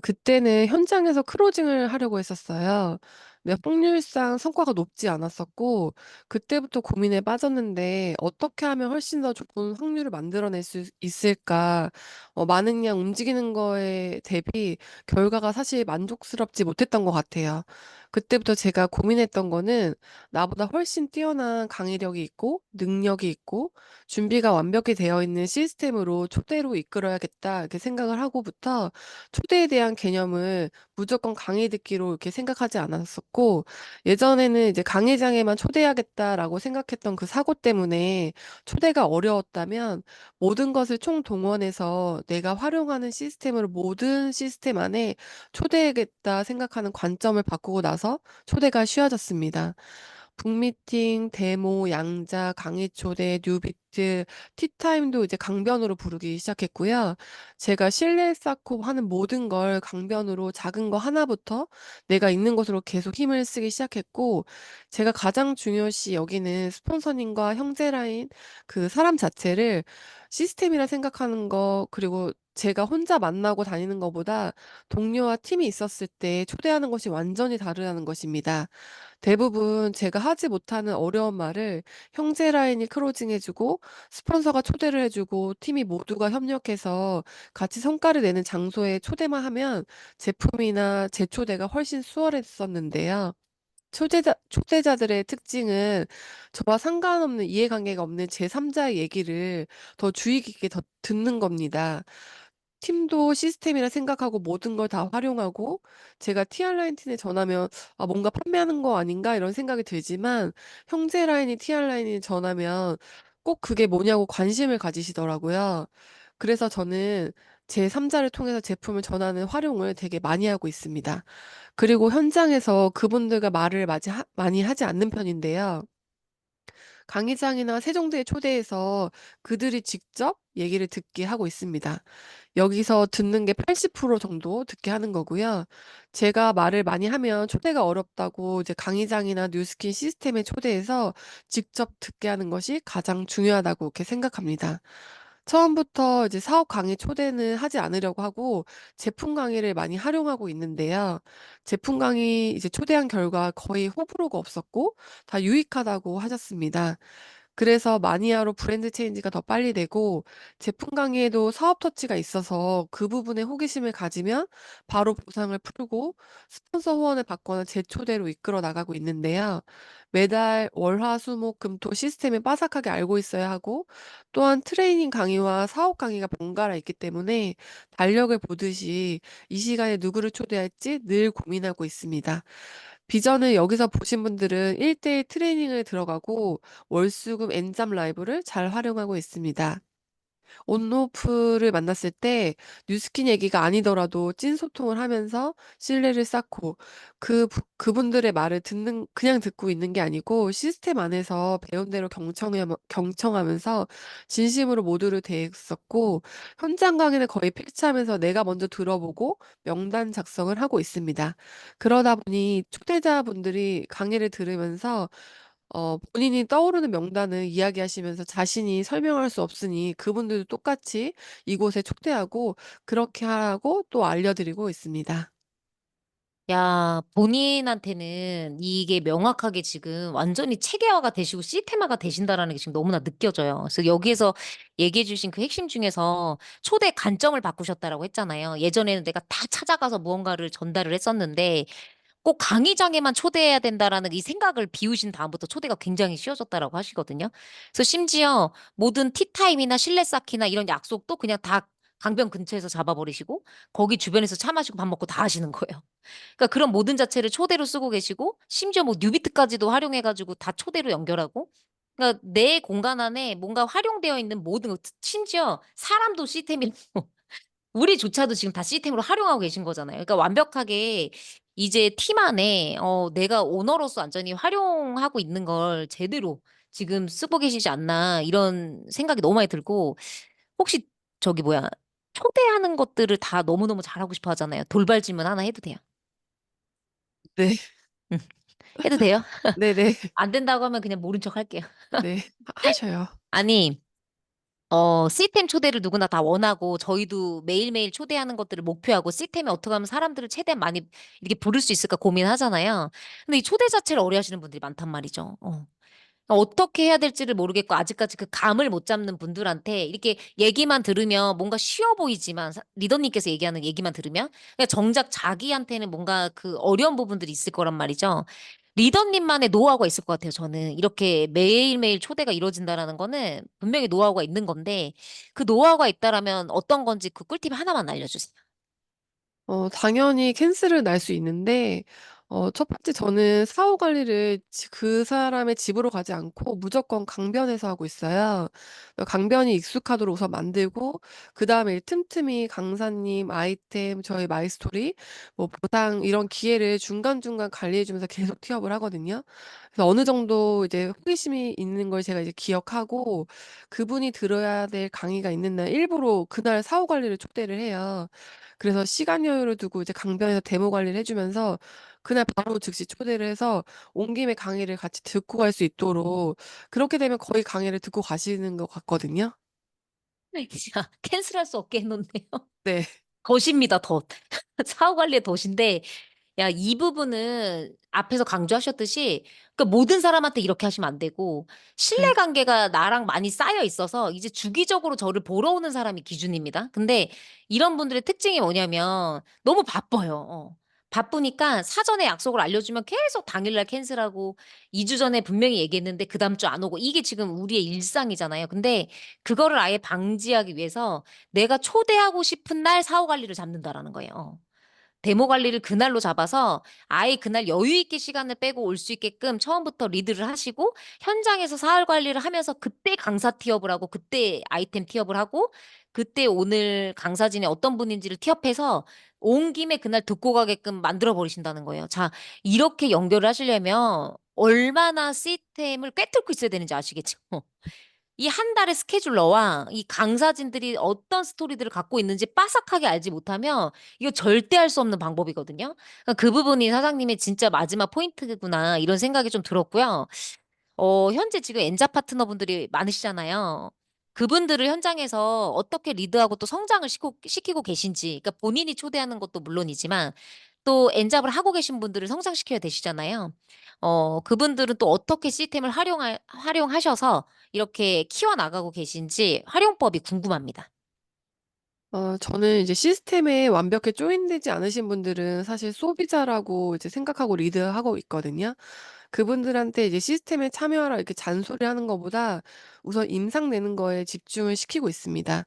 그때는 현장에서 크로징을 하려고 했었어요. 근데 확률상 성과가 높지 않았었고 그때부터 고민에 빠졌는데 '어떻게 하면 훨씬 더 좋은 확률을 만들어낼 수 있을까?' 많은 양 움직이는 거에 대비 결과가 사실 만족스럽지 못했던 것 같아요. 그때부터 제가 고민했던 거는 '나보다 훨씬 뛰어난 강의력이 있고 능력이 있고 준비가 완벽히 되어 있는 시스템으로 초대로 이끌어야겠다.' 이렇게 생각을 하고부터 초대에 대한 개념을 무조건 강의 듣기로 이렇게 생각하지 않았었고, 예전에는 이제 '강의장에만 초대해야겠다.'라고 생각했던 그 사고 때문에 초대가 어려웠다면 모든 것을 총동원해서 내가 활용하는 시스템을 모든 시스템 안에 초대해야겠다 생각하는 관점을 바꾸고 나서 초대가 쉬워졌습니다. 북미팅, 데모, 양자, 강의 초대, 뉴비트, 티타임도 이제 강변으로 부르기 시작했고요. 제가 신뢰 쌓고 하는 모든 걸 강변으로 작은 거 하나부터 내가 있는 곳으로 계속 힘을 쓰기 시작했고, 제가 가장 중요시 여기는 스폰서님과 형제 라인 그 사람 자체를 시스템이라 생각하는 거, 그리고 제가 혼자 만나고 다니는 것보다 동료와 팀이 있었을 때 초대하는 것이 완전히 다르다는 것입니다. 대부분 제가 하지 못하는 어려운 말을 형제 라인이 크로징해 주고 스폰서가 초대를 해 주고 팀이 모두가 협력해서 같이 성과를 내는 장소에 초대만 하면 제품이나 재초대가 훨씬 수월했었는데요. 초대자들의 특징은 저와 상관없는 이해관계가 없는 제3 자의 얘기를 더 주의 깊게 더 듣는 겁니다. 팀도 시스템이라 생각하고 모든 걸 다 활용하고, 제가 TR 라인 팀에 전하면 '아 뭔가 판매하는 거 아닌가?' 이런 생각이 들지만 형제 라인이 TR 라인이 전하면 꼭 그게 뭐냐고 관심을 가지시더라고요. 그래서 저는 제3 자를 통해서 제품을 전하는 활용을 되게 많이 하고 있습니다. 그리고 현장에서 그분들과 말을 많이 하지 않는 편인데요. 강의장이나 세종대에 초대해서 그들이 직접 얘기를 듣게 하고 있습니다. 여기서 듣는 게 80% 정도 듣게 하는 거고요. 제가 말을 많이 하면 초대가 어렵다고 이제 강의장이나 뉴스킨 시스템에 초대해서 직접 듣게 하는 것이 가장 중요하다고 이렇게 생각합니다. 처음부터 이제 사업 강의 초대는 하지 않으려고 하고 제품 강의를 많이 활용하고 있는데요. 제품 강의 이제 초대한 결과 거의 호불호가 없었고 다 유익하다고 하셨습니다. 그래서 마니아로 브랜드 체인지가 더 빨리 되고, 제품 강의에도 사업 터치가 있어서 그 부분에 호기심을 가지면 바로 보상을 풀고 스폰서 후원을 받거나 재초대로 이끌어 나가고 있는데요. 매달 월, 화, 수, 목, 금, 토 시스템을 빠삭하게 알고 있어야 하고, 또한 트레이닝 강의와 사업 강의가 번갈아 있기 때문에 달력을 보듯이 이 시간에 누구를 초대할지 늘 고민하고 있습니다. 비전을 여기서 보신 분들은 1:1 트레이닝을 들어가고 월수금 엔잡 라이브를 잘 활용하고 있습니다. 온오프를 만났을 때 뉴스킨 얘기가 아니더라도 찐 소통을 하면서 신뢰를 쌓고 그분들의 말을 그냥 듣고 있는 게 아니고 시스템 안에서 배운 대로 경청하면서 진심으로 모두를 대했었고, 현장 강의는 거의 픽치하면서 내가 먼저 들어보고 명단 작성을 하고 있습니다. 그러다 보니 초대자분들이 강의를 들으면서 본인이 떠오르는 명단을 이야기하시면서 자신이 설명할 수 없으니 그분들도 똑같이 이곳에 초대하고 그렇게 하라고 또 알려드리고 있습니다. 야, 본인한테는 이게 명확하게 지금 완전히 체계화가 되시고 시스템화가 되신다라는 게 지금 너무나 느껴져요. 그래서 여기에서 얘기해 주신 그 핵심 중에서 초대 관점을 바꾸셨다라고 했잖아요. 예전에는 내가 다 찾아가서 무언가를 전달을 했었는데 꼭 강의장에만 초대해야 된다라는 이 생각을 비우신 다음부터 초대가 굉장히 쉬워졌다라고 하시거든요. 그래서 심지어 모든 티타임이나 실내 쌓기나 이런 약속도 그냥 다 강변 근처에서 잡아버리시고 거기 주변에서 차 마시고 밥 먹고 다 하시는 거예요. 그러니까 그런 모든 자체를 초대로 쓰고 계시고 심지어 뭐 뉴비트까지도 활용해가지고 다 초대로 연결하고 그러니까 내 공간 안에 뭔가 활용되어 있는 모든 것, 심지어 사람도 시스템이고 우리조차도 지금 다 시스템으로 활용하고 계신 거잖아요. 그러니까 완벽하게 이제 팀 안에 내가 오너로서 완전히 활용하고 있는 걸 제대로 지금 쓰고 계시지 않나 이런 생각이 너무 많이 들고 혹시 저기 뭐야 초대하는 것들을 다 너무너무 잘하고 싶어 하잖아요. 돌발 질문 하나 해도 돼요. 네. 응. 해도 돼요? 네네. 안 된다고 하면 그냥 모른 척 할게요. 네. 하셔요. 아니, 시스템 초대를 누구나 다 원하고 저희도 매일매일 초대하는 것들을 목표하고 시스템에 어떻게 하면 사람들을 최대한 많이 이렇게 부를 수 있을까 고민하잖아요. 근데 이 초대 자체를 어려워하시는 분들이 많단 말이죠. 어떻게 해야 될지를 모르겠고 아직까지 그 감을 못 잡는 분들한테 이렇게 얘기만 들으면 뭔가 쉬워 보이지만 리더님께서 얘기하는 얘기만 들으면 그냥 정작 자기한테는 뭔가 그 어려운 부분들이 있을 거란 말이죠. 리더님만의 노하우가 있을 것 같아요. 저는 이렇게 매일매일 초대가 이루어진다라는 거는 분명히 노하우가 있는 건데 그 노하우가 있다라면 어떤 건지 그 꿀팁 하나만 알려주세요. 당연히 캔슬을 날 수 있는데, 첫 번째 저는 사후 관리를 그 사람의 집으로 가지 않고 무조건 강변에서 하고 있어요. 강변이 익숙하도록 우선 만들고, 그다음에 틈틈이 강사님, 아이템, 저희 마이스토리, 뭐 보상 이런 기회를 중간중간 관리해 주면서 계속 티업을 하거든요. 그래서 어느 정도 이제 호기심이 있는 걸 제가 이제 기억하고, 그분이 들어야 될 강의가 있는 날 일부러 그날 사후 관리를 초대를 해요. 그래서 시간 여유를 두고 이제 강변에서 데모 관리를 해 주면서 그날 바로 즉시 초대를 해서 온 김에 강의를 같이 듣고 갈 수 있도록, 그렇게 되면 거의 강의를 듣고 가시는 것 같거든요. 진짜 캔슬할 수 없게 해놓네요. 네. 덫입니다, 덫. 사후 관리의 덫인데 야, 이 부분은 앞에서 강조하셨듯이 그 모든 사람한테 이렇게 하시면 안 되고 네. 신뢰관계가 나랑 많이 쌓여 있어서 이제 주기적으로 저를 보러 오는 사람이 기준입니다. 근데 이런 분들의 특징이 뭐냐면 너무 바빠요. 바쁘니까 사전에 약속을 알려주면 계속 당일날 캔슬하고 2주 전에 분명히 얘기했는데 그 다음 주 안 오고 이게 지금 우리의 일상이잖아요. 근데 그거를 아예 방지하기 위해서 내가 초대하고 싶은 날 사후 관리를 잡는다라는 거예요. 데모 관리를 그날로 잡아서 아예 그날 여유 있게 시간을 빼고 올 수 있게끔 처음부터 리드를 하시고 현장에서 사활 관리를 하면서 그때 강사 티업을 하고 그때 아이템 티업을 하고 그때 오늘 강사진이 어떤 분인지를 티업해서 온 김에 그날 듣고 가게끔 만들어 버리신다는 거예요. 자, 이렇게 연결을 하시려면 얼마나 시스템을 꿰뚫고 있어야 되는지 아시겠죠? 이 한 달의 스케줄러와 이 강사진들이 어떤 스토리들을 갖고 있는지 빠삭하게 알지 못하면 이거 절대 할 수 없는 방법이거든요. 그러니까 그 부분이 사장님의 진짜 마지막 포인트구나 이런 생각이 좀 들었고요. 현재 지금 엔자 파트너분들이 많으시잖아요. 그분들을 현장에서 어떻게 리드하고 또 성장을 시키고 계신지, 그러니까 본인이 초대하는 것도 물론이지만 또 엔잡을 하고 계신 분들을 성장시켜야 되시잖아요. 그분들은 또 어떻게 시스템을 활용하셔서 이렇게 키워나가고 계신지 활용법이 궁금합니다. 저는 이제 시스템에 완벽히 조인되지 않으신 분들은 사실 소비자라고 이제 생각하고 리드하고 있거든요. 그분들한테 이제 시스템에 참여하라 이렇게 잔소리하는 것보다 우선 임상 내는 거에 집중을 시키고 있습니다.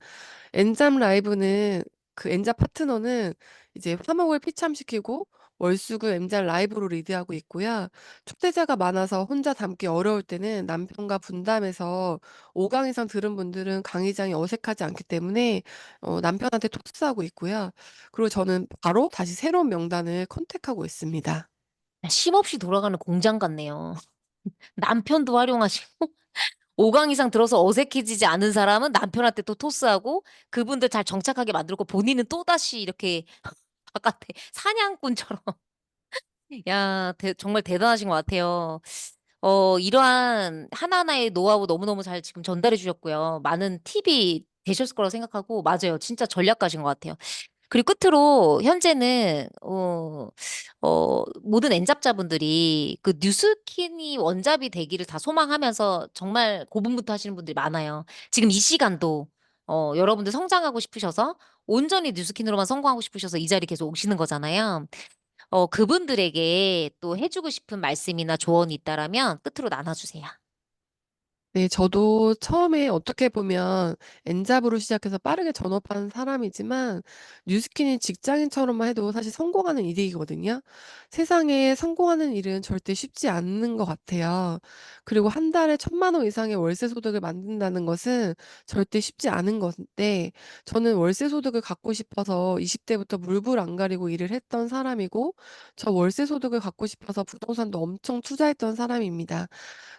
엔잡 라이브는 그 엔잡 파트너는 이제 화목을 피참시키고 월수금 엠잘 라이브로 리드하고 있고요. 초대자가 많아서 혼자 담기 어려울 때는 남편과 분담해서 5강 이상 들은 분들은 강의장이 어색하지 않기 때문에 남편한테 토스하고 있고요. 그리고 저는 바로 다시 새로운 명단을 컨택하고 있습니다. 쉼없이 돌아가는 공장 같네요. 남편도 활용하시고 5강 이상 들어서 어색해지지 않은 사람은 남편한테 또 토스하고 그분들 잘 정착하게 만들고 본인은 또다시 이렇게 바깥에 사냥꾼처럼. 야, 정말 대단하신 것 같아요. 이러한 하나하나의 노하우 너무너무 잘 지금 전달해 주셨고요. 많은 팁이 되셨을 거라고 생각하고, 맞아요. 진짜 전략가신 것 같아요. 그리고 끝으로 현재는 모든 엔잡자분들이 그 뉴스킨이 원잡이 되기를 다 소망하면서 정말 고분분투 하시는 분들이 많아요. 지금 이 시간도 여러분들 성장하고 싶으셔서 온전히 뉴스킨으로만 성공하고 싶으셔서 이 자리 계속 오시는 거잖아요. 그분들에게 또 해주고 싶은 말씀이나 조언이 있다라면 끝으로 나눠주세요. 네. 저도 처음에 어떻게 보면 엔잡으로 시작해서 빠르게 전업한 사람이지만 뉴스킨이 직장인처럼만 해도 사실 성공하는 일이거든요. 세상에 성공하는 일은 절대 쉽지 않는 것 같아요. 그리고 한 달에 1,000만 원 이상의 월세 소득을 만든다는 것은 절대 쉽지 않은 건데 저는 월세 소득을 갖고 싶어서 20 대부터 물불 안 가리고 일을 했던 사람이고 저 월세 소득을 갖고 싶어서 부동산도 엄청 투자했던 사람입니다.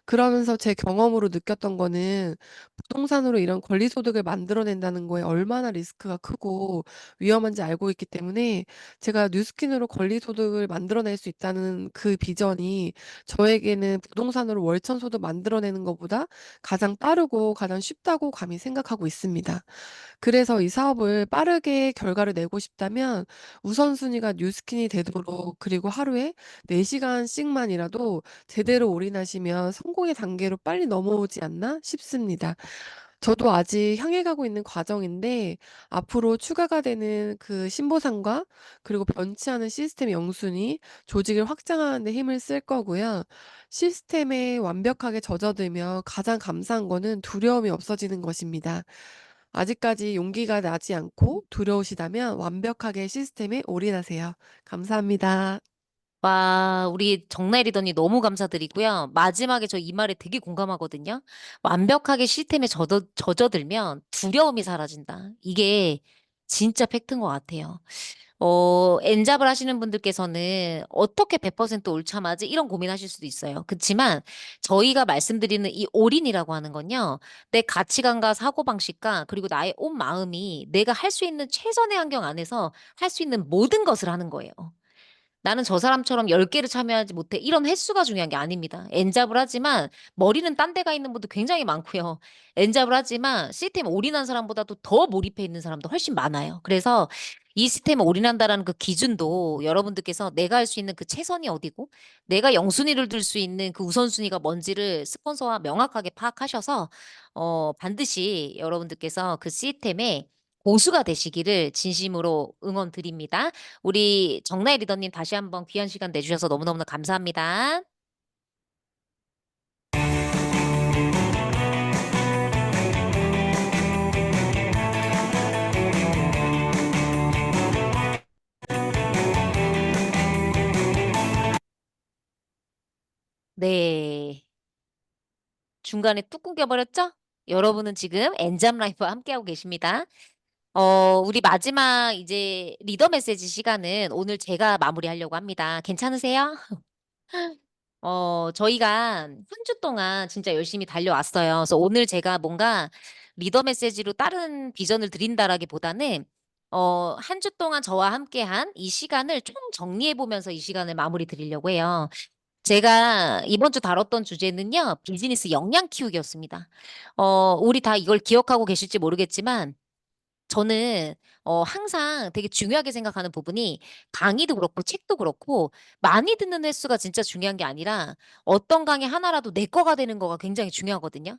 그러면서 제 경험으로 느꼈던 거는 부동산으로 이런 권리 소득을 만들어낸다는 거에 얼마나 리스크가 크고 위험한지 알고 있기 때문에 제가 뉴스킨으로 권리 소득을 만들어낼 수 있다는 그 비전이 저에게는 부동산으로 월천 소득 만들어내는 것보다 가장 빠르고 가장 쉽다고 감히 생각하고 있습니다. 그래서 이 사업을 빠르게 결과를 내고 싶다면 우선순위가 뉴스킨이 되도록 그리고 하루에 4 시간씩만이라도 제대로 올인하시면 성공의 단계로 빨리 넘어오지 않나 싶습니다. 저도 아직 향해 가고 있는 과정인데 앞으로 추가가 되는 그 신보상과 그리고 변치 않은 시스템 영순위, 조직을 확장하는 데 힘을 쓸 거고요. 시스템에 완벽하게 젖어들면 가장 감사한 거는 두려움이 없어지는 것입니다. 아직까지 용기가 나지 않고 두려우시다면 완벽하게 시스템에 올인하세요. 감사합니다. 와, 우리 정나이 리더님 너무 감사드리고요. 마지막에 저 이 말에 되게 공감하거든요. 완벽하게 시스템에 젖어들면 두려움이 사라진다. 이게 진짜 팩트인 것 같아요. 엔잡을 하시는 분들께서는 어떻게 100% 올참하지? 이런 고민하실 수도 있어요. 그렇지만 저희가 말씀드리는 이 올인이라고 하는 건요. 내 가치관과 사고방식과 그리고 나의 온 마음이 내가 할 수 있는 최선의 환경 안에서 할 수 있는 모든 것을 하는 거예요. 나는 저 사람처럼 10개를 참여하지 못해. 이런 횟수가 중요한 게 아닙니다. 엔잡을 하지만 머리는 딴 데가 있는 분도 굉장히 많고요. 엔잡을 하지만 시스템에 올인한 사람보다도 더 몰입해 있는 사람도 훨씬 많아요. 그래서 이 시스템에 올인한다라는 그 기준도 여러분들께서 내가 할 수 있는 그 최선이 어디고 내가 영순위를 둘 수 있는 그 우선순위가 뭔지를 스폰서와 명확하게 파악하셔서 반드시 여러분들께서 그 시스템에 고수가 되시기를 진심으로 응원드립니다. 우리 정나이 리더님 다시 한번 귀한 시간 내주셔서 너무너무 감사합니다. 네. 중간에 뚝 끊겨버렸죠? 여러분은 지금 엔잡 라이프와 함께하고 계십니다. 우리 마지막 이제 리더 메시지 시간은 오늘 제가 마무리하려고 합니다. 괜찮으세요? 저희가 한 주 동안 진짜 열심히 달려왔어요. 그래서 오늘 제가 뭔가 리더 메시지로 다른 비전을 드린다라기보다는 한 주 동안 저와 함께한 이 시간을 총 정리해 보면서 이 시간을 마무리 드리려고 해요. 제가 이번 주 다뤘던 주제는요, 비즈니스 역량 키우기였습니다. 우리 다 이걸 기억하고 계실지 모르겠지만 저는 항상 되게 중요하게 생각하는 부분이 강의도 그렇고 책도 그렇고 많이 듣는 횟수가 진짜 중요한 게 아니라 어떤 강의 하나라도 내 거가 되는 거가 굉장히 중요하거든요.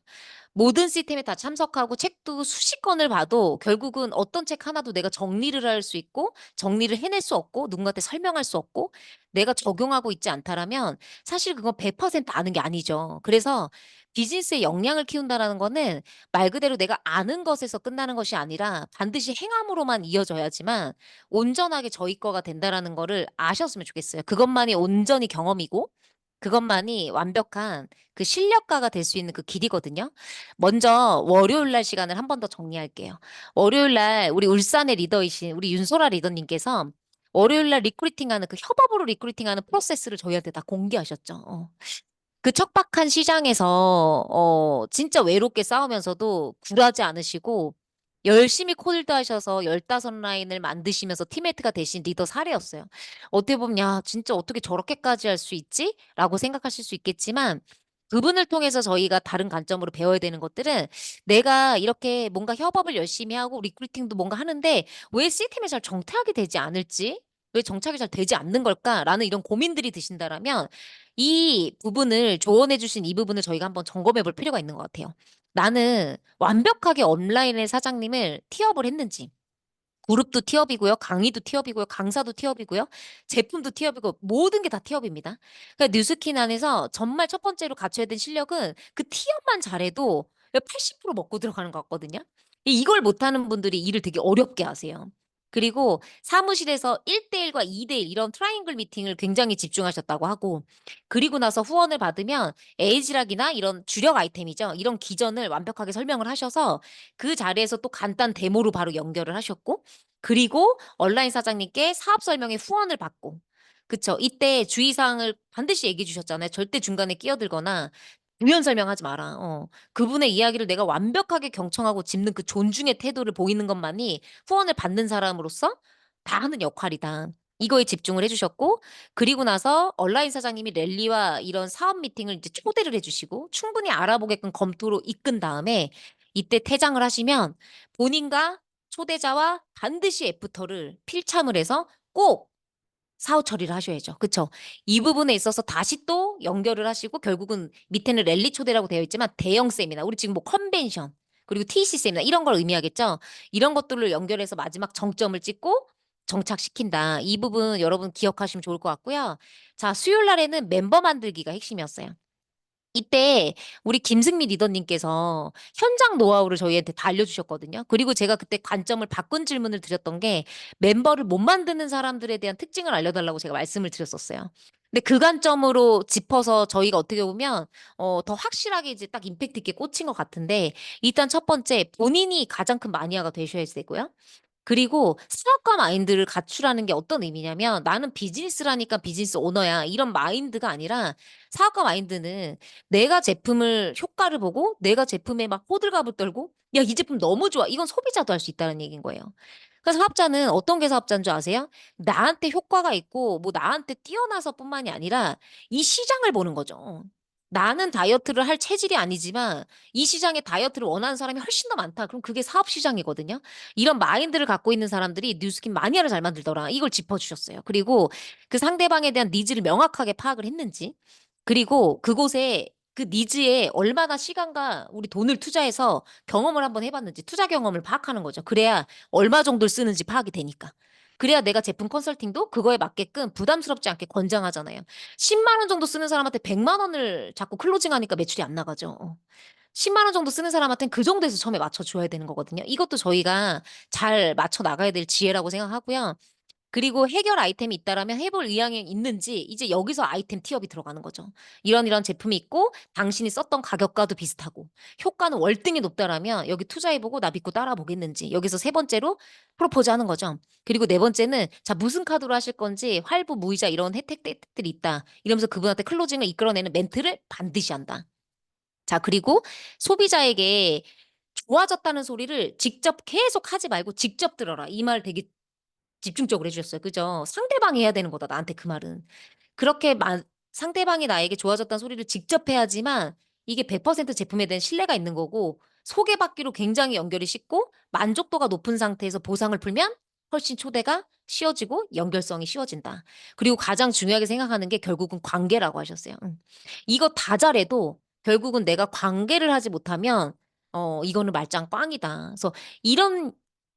모든 시스템에 다 참석하고 책도 수십 권을 봐도 결국은 어떤 책 하나도 내가 정리를 할 수 있고 정리를 해낼 수 없고 누군가한테 설명할 수 없고 내가 적용하고 있지 않다라면 사실 그건 100% 아는 게 아니죠. 그래서 비즈니스의 역량을 키운다라는 거는 말 그대로 내가 아는 것에서 끝나는 것이 아니라 반드시 행함으로만 계속만 이어져야지만 온전하게 저희 거가 된다라는 거를 아셨으면 좋겠어요. 그것만이 온전히 경험이고 그것만이 완벽한 그 실력가가 될 수 있는 그 길이거든요. 먼저 월요일 날 시간을 한 번 더 정리할게요. 월요일 날 우리 울산의 리더이신 우리 윤소라 리더님께서 월요일 날 리크루팅하는 그 협업으로 리크루팅하는 프로세스를 저희한테 다 공개하셨죠. 그 척박한 시장에서 진짜 외롭게 싸우면서도 굴하지 않으시고 열심히 코dir도 하셔서 15라인을 만드시면서 팀메이트가 되신 리더 사례였어요. 어떻게 보면 야 진짜 어떻게 저렇게까지 할 수 있지? 라고 생각하실 수 있겠지만 그분을 통해서 저희가 다른 관점으로 배워야 되는 것들은 내가 이렇게 뭔가 협업을 열심히 하고 리크루팅도 뭔가 하는데 왜 C팀에 잘 정착이 되지 않을지? 왜 정착이 잘 되지 않는 걸까라는 이런 고민들이 드신다라면 이 부분을 조언해 주신 이 부분을 저희가 한번 점검해 볼 필요가 있는 것 같아요. 나는 완벽하게 온라인의 사장님을 티업을 했는지 그룹도 티업이고요. 강의도 티업이고요. 강사도 티업이고요. 제품도 티업이고 모든 게 다 티업입니다. 그러니까 뉴스킨 안에서 정말 첫 번째로 갖춰야 될 실력은 그 티업만 잘해도 80% 먹고 들어가는 것 같거든요. 이걸 못하는 분들이 일을 되게 어렵게 하세요. 그리고 사무실에서 1대1과 2대1 이런 트라이앵글 미팅을 굉장히 집중하셨다고 하고 그리고 나서 후원을 받으면 에이지락이나 이런 주력 아이템이죠. 이런 기전을 완벽하게 설명을 하셔서 그 자리에서 또 간단 데모로 바로 연결을 하셨고 그리고 온라인 사장님께 사업 설명에 후원을 받고 그쵸. 이때 주의사항을 반드시 얘기해 주셨잖아요. 절대 중간에 끼어들거나 부연 설명하지 마라. 그분의 이야기를 내가 완벽하게 경청하고 짚는 그 존중의 태도를 보이는 것만이 후원을 받는 사람으로서 다 하는 역할이다. 이거에 집중을 해주셨고 그리고 나서 온라인 사장님이 랠리와 이런 사업 미팅을 이제 초대를 해주시고 충분히 알아보게끔 검토로 이끈 다음에 이때 퇴장을 하시면 본인과 초대자와 반드시 애프터를 필참을 해서 꼭 사후 처리를 하셔야죠. 그쵸? 이 부분에 있어서 다시 또 연결을 하시고 결국은 밑에는 랠리 초대라고 되어 있지만 대형 세미나, 우리 지금 뭐 컨벤션, 그리고 TC 세미나 이런 걸 의미하겠죠? 이런 것들을 연결해서 마지막 정점을 찍고 정착시킨다. 이 부분 여러분 기억하시면 좋을 것 같고요. 자, 수요일 날에는 멤버 만들기가 핵심이었어요. 이때 우리 김승미 리더님께서 현장 노하우를 저희한테 다 알려주셨거든요. 그리고 제가 그때 관점을 바꾼 질문을 드렸던 게 멤버를 못 만드는 사람들에 대한 특징을 알려달라고 제가 말씀을 드렸었어요. 근데 그 관점으로 짚어서 저희가 어떻게 보면 더 확실하게 이제 딱 임팩트 있게 꽂힌 것 같은데 일단 첫 번째 본인이 가장 큰 마니아가 되셔야 되고요. 그리고 사업가 마인드를 갖추라는 게 어떤 의미냐면 나는 비즈니스라니까 비즈니스 오너야 이런 마인드가 아니라 사업가 마인드는 내가 제품을 효과를 보고 내가 제품에 막 호들갑을 떨고 야, 이 제품 너무 좋아. 이건 소비자도 할 수 있다는 얘기인 거예요. 그래서 사업자는 어떤 게 사업자인 줄 아세요? 나한테 효과가 있고 뭐 나한테 뛰어나서뿐만이 아니라 이 시장을 보는 거죠. 나는 다이어트를 할 체질이 아니지만 이 시장에 다이어트를 원하는 사람이 훨씬 더 많다. 그럼 그게 사업 시장이거든요. 이런 마인드를 갖고 있는 사람들이 뉴스킨 마니아를 잘 만들더라. 이걸 짚어주셨어요. 그리고 그 상대방에 대한 니즈를 명확하게 파악을 했는지, 그리고 그곳에 그 니즈에 얼마나 시간과 우리 돈을 투자해서 경험을 한번 해봤는지 투자 경험을 파악하는 거죠. 그래야 얼마 정도를 쓰는지 파악이 되니까. 그래야 내가 제품 컨설팅도 그거에 맞게끔 부담스럽지 않게 권장하잖아요. 10만 원 정도 쓰는 사람한테 100만 원을 자꾸 클로징하니까 매출이 안 나가죠. 10만 원 정도 쓰는 사람한테는 그 정도에서 처음에 맞춰줘야 되는 거거든요. 이것도 저희가 잘 맞춰 나가야 될 지혜라고 생각하고요. 그리고 해결 아이템이 있다라면 해볼 의향이 있는지 이제 여기서 아이템 티업이 들어가는 거죠. 이런 제품이 있고 당신이 썼던 가격과도 비슷하고 효과는 월등히 높다라면 여기 투자해보고 나 믿고 따라보겠는지 여기서 세 번째로 프로포즈 하는 거죠. 그리고 네 번째는 자 무슨 카드로 하실 건지 활부 무이자 이런 혜택들이 있다. 이러면서 그분한테 클로징을 이끌어내는 멘트를 반드시 한다. 자 그리고 소비자에게 좋아졌다는 소리를 직접 계속 하지 말고 직접 들어라. 이 말 되게 집중적으로 해주셨어요. 그죠? 상대방이 해야 되는 거다. 나한테 그 말은. 그렇게 상대방이 나에게 좋아졌다는 소리를 직접 해야지만 이게 100% 제품에 대한 신뢰가 있는 거고 소개받기로 굉장히 연결이 쉽고 만족도가 높은 상태에서 보상을 풀면 훨씬 초대가 쉬워지고 연결성이 쉬워진다. 그리고 가장 중요하게 생각하는 게 결국은 관계라고 하셨어요. 이거 다 잘해도 결국은 내가 관계를 하지 못하면 이거는 말짱 꽝이다. 그래서 이런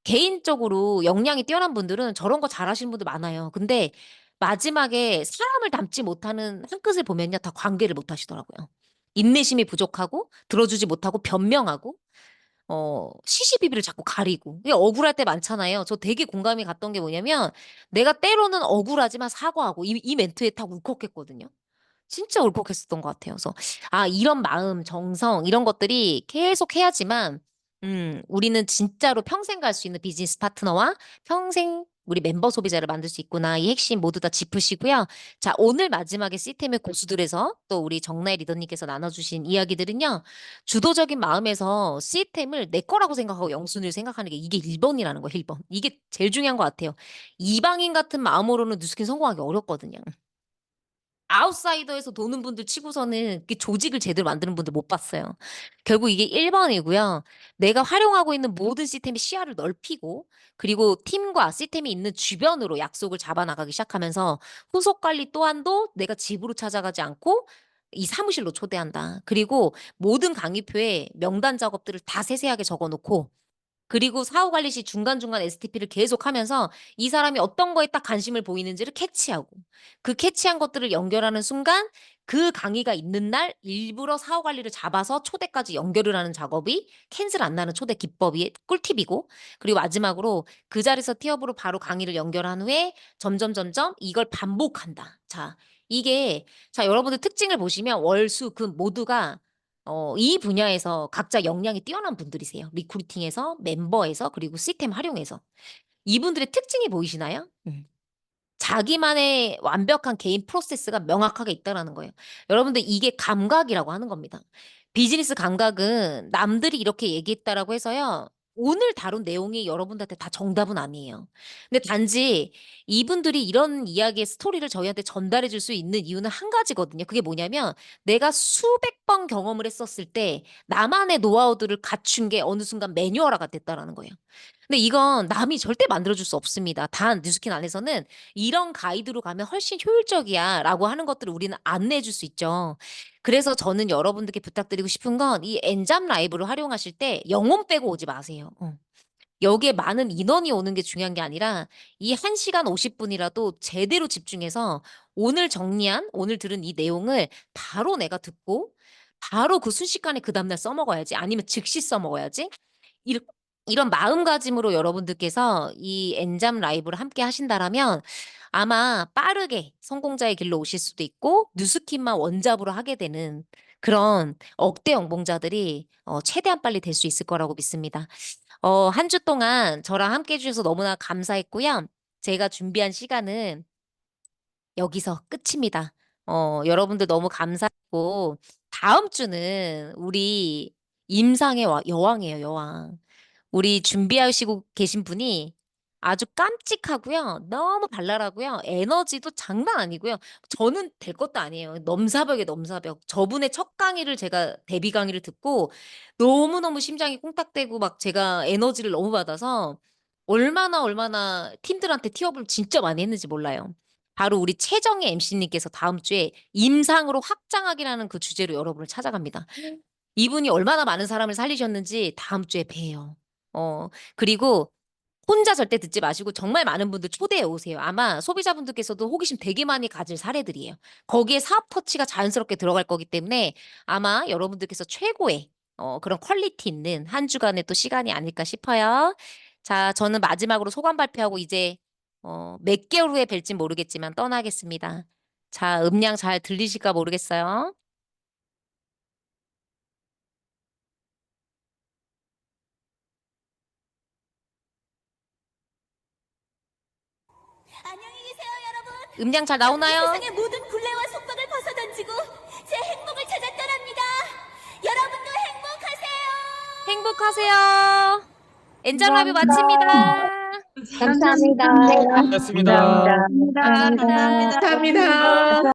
개인적으로 역량이 뛰어난 분들은 저런 거 잘하시는 분들 많아요. 근데 마지막에 사람을 닮지 못하는 한 끝을 보면요. 다 관계를 못 하시더라고요. 인내심이 부족하고 들어주지 못하고 변명하고 시시비비를 자꾸 가리고. 이게 억울할 때 많잖아요. 저 되게 공감이 갔던 게 뭐냐면 내가 때로는 억울하지만 사과하고 이 멘트에 딱 울컥했거든요. 진짜 울컥했었던 것 같아요. 그래서 이런 마음, 정성 이런 것들이 계속 해야지만 우리는 진짜로 평생 갈 수 있는 비즈니스 파트너와 평생 우리 멤버 소비자를 만들 수 있구나. 이 핵심 모두 다 짚으시고요. 자, 오늘 마지막에 시스템의 고수들에서 또 우리 정나혜 리더님께서 나눠주신 이야기들은요. 주도적인 마음에서 시스템을 내 거라고 생각하고 영순위를 생각하는 게 이게 1번이라는 거예요. 1번. 이게 제일 중요한 것 같아요. 이방인 같은 마음으로는 뉴스킨 성공하기 어렵거든요. 아웃사이더에서 도는 분들 치고서는 그 조직을 제대로 만드는 분들 못 봤어요. 결국 이게 1번이고요. 내가 활용하고 있는 모든 시스템의 시야를 넓히고 그리고 팀과 시스템이 있는 주변으로 약속을 잡아나가기 시작하면서 후속 관리 또한도 내가 집으로 찾아가지 않고 이 사무실로 초대한다. 그리고 모든 강의표에 명단 작업들을 다 세세하게 적어놓고 그리고 사후 관리 시 중간중간 STP를 계속하면서 이 사람이 어떤 거에 딱 관심을 보이는지를 캐치하고 그 캐치한 것들을 연결하는 순간 그 강의가 있는 날 일부러 사후 관리를 잡아서 초대까지 연결을 하는 작업이 캔슬 안 나는 초대 기법이 꿀팁이고 그리고 마지막으로 그 자리에서 티업으로 바로 강의를 연결한 후에 점점 이걸 반복한다. 자, 이게 여러분들 특징을 보시면 월수 금 모두가 이 분야에서 각자 역량이 뛰어난 분들이세요. 리크루팅에서, 멤버에서, 그리고 시스템 활용해서. 이분들의 특징이 보이시나요? 자기만의 완벽한 개인 프로세스가 명확하게 있다라는 거예요. 여러분들 이게 감각이라고 하는 겁니다. 비즈니스 감각은 남들이 이렇게 얘기했다라고 해서요. 오늘 다룬 내용이 여러분들한테 다 정답은 아니에요. 근데 단지 이분들이 이런 이야기의 스토리를 저희한테 전달해 줄 수 있는 이유는 한 가지거든요. 그게 뭐냐면 내가 수백 번 경험을 했었을 때 나만의 노하우들을 갖춘 게 어느 순간 매뉴얼화가 됐다라는 거예요. 근데 이건 남이 절대 만들어줄 수 없습니다. 단 뉴스킨 안에서는 이런 가이드로 가면 훨씬 효율적이야 라고 하는 것들을 우리는 안내해 줄 수 있죠. 그래서 저는 여러분들께 부탁드리고 싶은 건 이 엔잡 라이브를 활용하실 때 영혼 빼고 오지 마세요. 여기에 많은 인원이 오는 게 중요한 게 아니라 이 1시간 50분이라도 제대로 집중해서 오늘 들은 이 내용을 바로 내가 듣고 바로 그 순식간에 그 다음날 써먹어야지 아니면 즉시 써먹어야지 이런 마음가짐으로 여러분들께서 이 엔잡 라이브를 함께 하신다라면 아마 빠르게 성공자의 길로 오실 수도 있고 뉴스킨만 원잡으로 하게 되는 그런 억대 연봉자들이 최대한 빨리 될 수 있을 거라고 믿습니다. 한 주 동안 저랑 함께 해주셔서 너무나 감사했고요. 제가 준비한 시간은 여기서 끝입니다. 여러분들 너무 감사했고 다음 주는 우리 임상의 여왕이에요, 여왕. 우리 준비하시고 계신 분이 아주 깜찍하고요. 너무 발랄하고요. 에너지도 장난 아니고요. 저는 될 것도 아니에요. 넘사벽에 넘사벽. 저분의 첫 강의를 제가 데뷔 강의를 듣고 너무너무 심장이 콩닥대고 막 제가 에너지를 너무 받아서 얼마나 팀들한테 티업을 진짜 많이 했는지 몰라요. 바로 우리 최정희 MC님께서 다음 주에 임상으로 확장하기라는 그 주제로 여러분을 찾아갑니다. 이분이 얼마나 많은 사람을 살리셨는지 다음 주에 봬요. 그리고 혼자 절대 듣지 마시고 정말 많은 분들 초대해 오세요. 아마 소비자분들께서도 호기심 되게 많이 가질 사례들이에요. 거기에 사업 터치가 자연스럽게 들어갈 거기 때문에 아마 여러분들께서 최고의 그런 퀄리티 있는 한 주간의 또 시간이 아닐까 싶어요. 자, 저는 마지막으로 소감 발표하고 이제 몇 개월 후에 뵐진 모르겠지만 떠나겠습니다. 자, 음량 잘 들리실까 모르겠어요. 안녕히 계세요, 여러분. 음량 잘 나오나요? 세상의 모든 굴레와 속박을 벗어던지고 제 행복을 찾아 떠납니다. 여러분도 행복하세요. 행복하세요. 엔잡 라이브 마칩니다. 감사합니다. 고맙습니다. 감사합니다. 감사합니다.